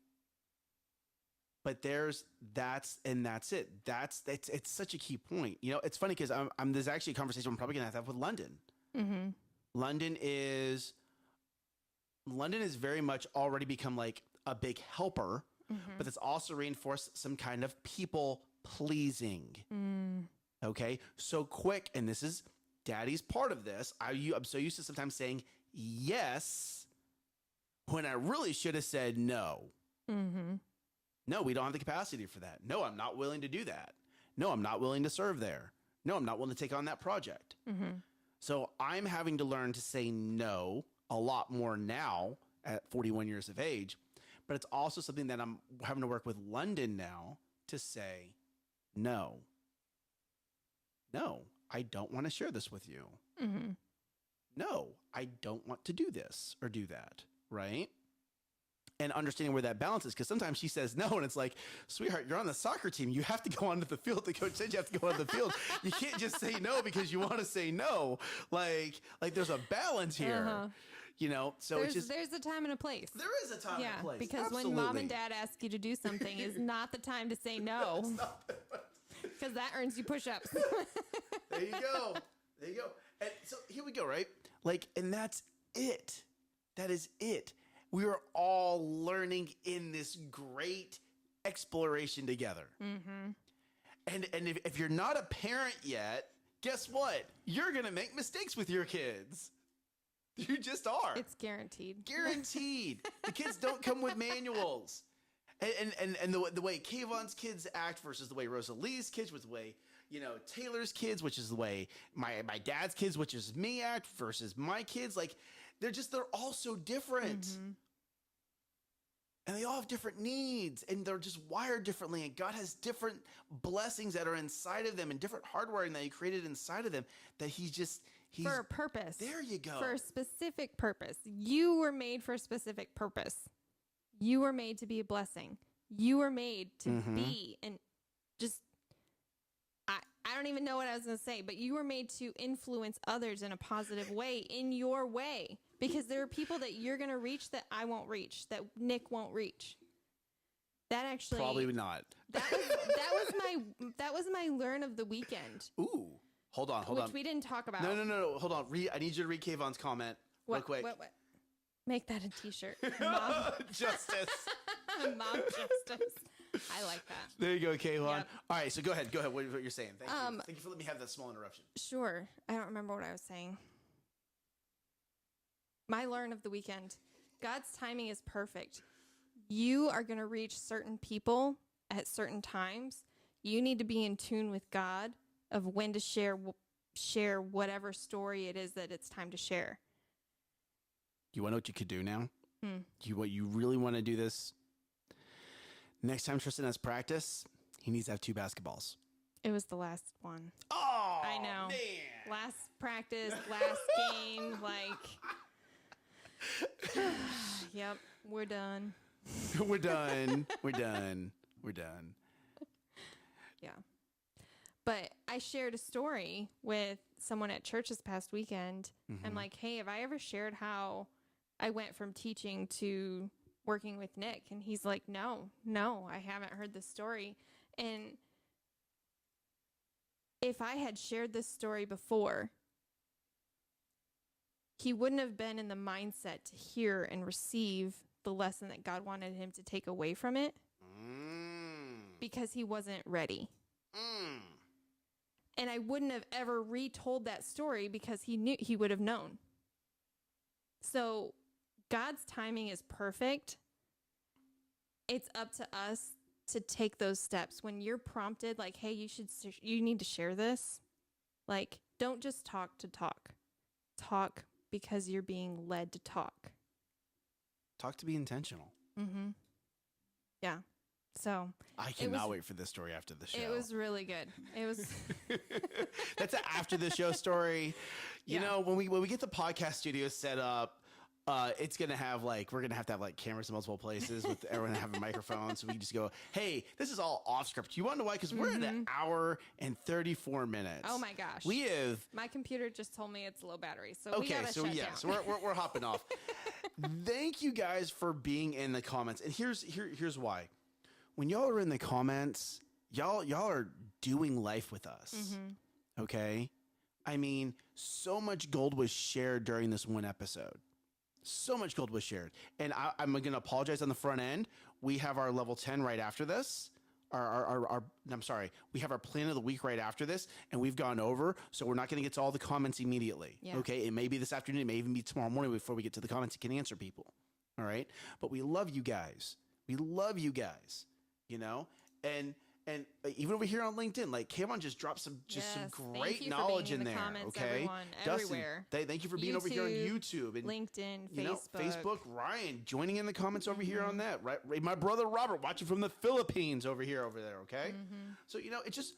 But that's it. It's such a key point. It's funny because there's actually a conversation I'm probably gonna have with London. Mm-hmm. London is very much already become like a big helper, but it's also reinforced some kind of people pleasing. Okay, so quick, and this is Daddy's part of this. I'm so used to sometimes saying yes when I really should have said no. No, we don't have the capacity for that. No, I'm not willing to do that. No, I'm not willing to serve there. No, I'm not willing to take on that project. So I'm having to learn to say no a lot more now at 41 years of age. But it's also something that I'm having to work with London now to say no. No, I don't want to share this with you. No, I don't want to do this or do that, right? And understanding where that balance is, because sometimes she says no, and it's like, sweetheart, you're on the soccer team. You have to go onto the field. The coach said you have to go on the field. You can't just say no because you want to say no. Like there's a balance here, So there's a time and a place. There is a time and a place. Because Absolutely. when mom and dad ask you to do something, is not the time to say no, because that earns you push-ups. There you go. And so here we go, right? And that's it. That is it. We are all learning in this great exploration together. And if you're not a parent yet, guess what? You're going to make mistakes with your kids. You just are. It's guaranteed. Guaranteed. The kids don't come with manuals. And the way Kayvon's kids act versus the way Rosalie's kids, with the way, Taylor's kids, which is the way my dad's kids, which is me, act versus my kids. They're all so different. And they all have different needs, and they're just wired differently. And God has different blessings that are inside of them and different hardwiring that he created inside of them that he's for a purpose. There you go. For a specific purpose. You were made for a specific purpose. You were made to be a blessing. You were made to be, and just, I don't even know what I was going to say, but you were made to influence others in a positive way, in your way. Because there are people that you're going to reach that I won't reach, that Nick won't reach. That actually... Probably not. That was my learn of the weekend. Ooh. Hold on. Which we didn't talk about. No. Hold on. I need you to read Kayvon's comment real quick. What? Make that a t-shirt. Mom. Justice. Mom justice. I like that. There you go, Kayvon. Yep. All right, so go ahead. What you're saying. Thank you. Thank you for letting me have that small interruption. Sure. I don't remember what I was saying. My learn of the weekend. God's timing is perfect. You are going to reach certain people at certain times. You need to be in tune with God of when to share whatever story it is that it's time to share. You want to know what you could do now? What you really want to do this? Next time Tristan has practice, he needs to have 2 basketballs. It was the last one. Oh, I know. Man. Last practice, last game, Yep, we're done. We're done. Yeah. But I shared a story with someone at church this past weekend. I'm like, hey, have I ever shared how I went from teaching to working with Nick? And he's like, no, I haven't heard this story. And if I had shared this story before, he wouldn't have been in the mindset to hear and receive the lesson that God wanted him to take away from it because he wasn't ready. And I wouldn't have ever retold that story because he would have known. So God's timing is perfect. It's up to us to take those steps. When you're prompted, like, hey, you need to share this. Like, don't just talk to talk. Talk because you're being led to talk. Talk to be intentional. Yeah. So I cannot wait for this story after the show. It was really good. It was. That's an after the show story. You know, when we get the podcast studio set up, it's gonna have we're gonna have to have cameras in multiple places with everyone having microphones, so we can just go, hey, this is all off script. You want to know why? Because we're at an hour and 34 minutes. Oh my gosh, my computer just told me it's low battery, so we gotta shut down. So we're hopping off. Thank you guys for being in the comments, and here's why. When y'all are in the comments, y'all are doing life with us. Okay, I mean, so much gold was shared during this one episode. So much gold was shared. And I'm going to apologize on the front end. We have our level 10 right after this. I'm sorry. We have our plan of the week right after this, and we've gone over. So we're not going to get to all the comments immediately. Yeah. Okay. It may be this afternoon. It may even be tomorrow morning before we get to the comments and can answer people. All right. But we love you guys. We love you guys, you know, and even over here on LinkedIn, Kayvon just dropped some great knowledge in there. Comments, okay, everyone, everywhere. Dustin, thank you for being over here on YouTube and LinkedIn, Facebook. Ryan joining in the comments over here on that. Right, my brother Robert watching from the Philippines over there. Okay, so it's just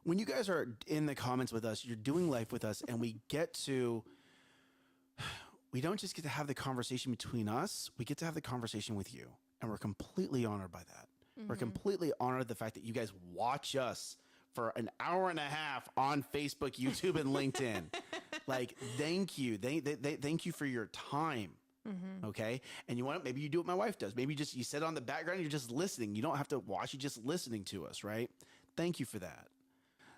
when you guys are in the comments with us, you're doing life with us, and we don't just get to have the conversation between us. We get to have the conversation with you, and we're completely honored by that. We're completely honored the fact that you guys watch us for an hour and a half on Facebook, YouTube, and LinkedIn. Thank you. Thank you for your time. Okay. And maybe you do what my wife does. Maybe you sit on the background. You're just listening. You don't have to watch. You're just listening to us. Right. Thank you for that.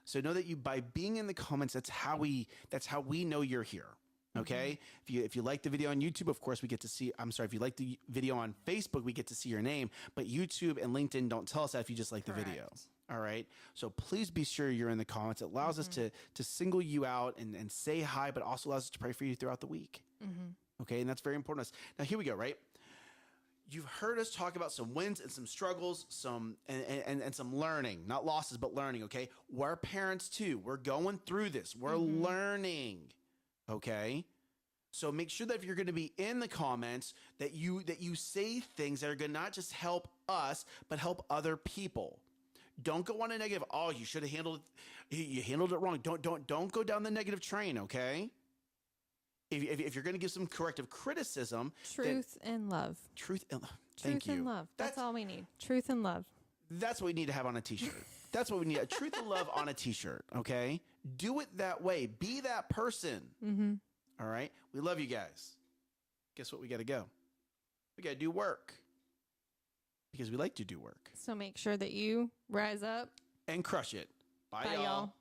So know that by being in the comments, that's how we know you're here. Okay. If you like the video on YouTube, of course we get to see, if you like the video on Facebook, we get to see your name, but YouTube and LinkedIn don't tell us that if you just like the video. All right. So please be sure you're in the comments. It allows us to single you out and say hi, but also allows us to pray for you throughout the week. Okay. And that's very important to us. Now here we go. Right. You've heard us talk about some wins and some struggles, and some learning, not losses, but learning. Okay. We're parents too. We're going through this. We're learning. Okay. So make sure that if you're going to be in the comments that you say things that are going to not just help us, but help other people. Don't go on a negative. Oh, you should have handled it. You handled it wrong. Don't go down the negative train. Okay. If you're going to give some corrective criticism, truth and love. Thank you. And love. That's all we need. Truth and love. That's what we need to have on a t-shirt. That's what we need. A truth and love on a t-shirt. Okay. Do it that way. Be that person. All right. We love you guys. Guess what? We got to go. We got to do work because we like to do work. So make sure that you rise up and crush it. Bye, y'all.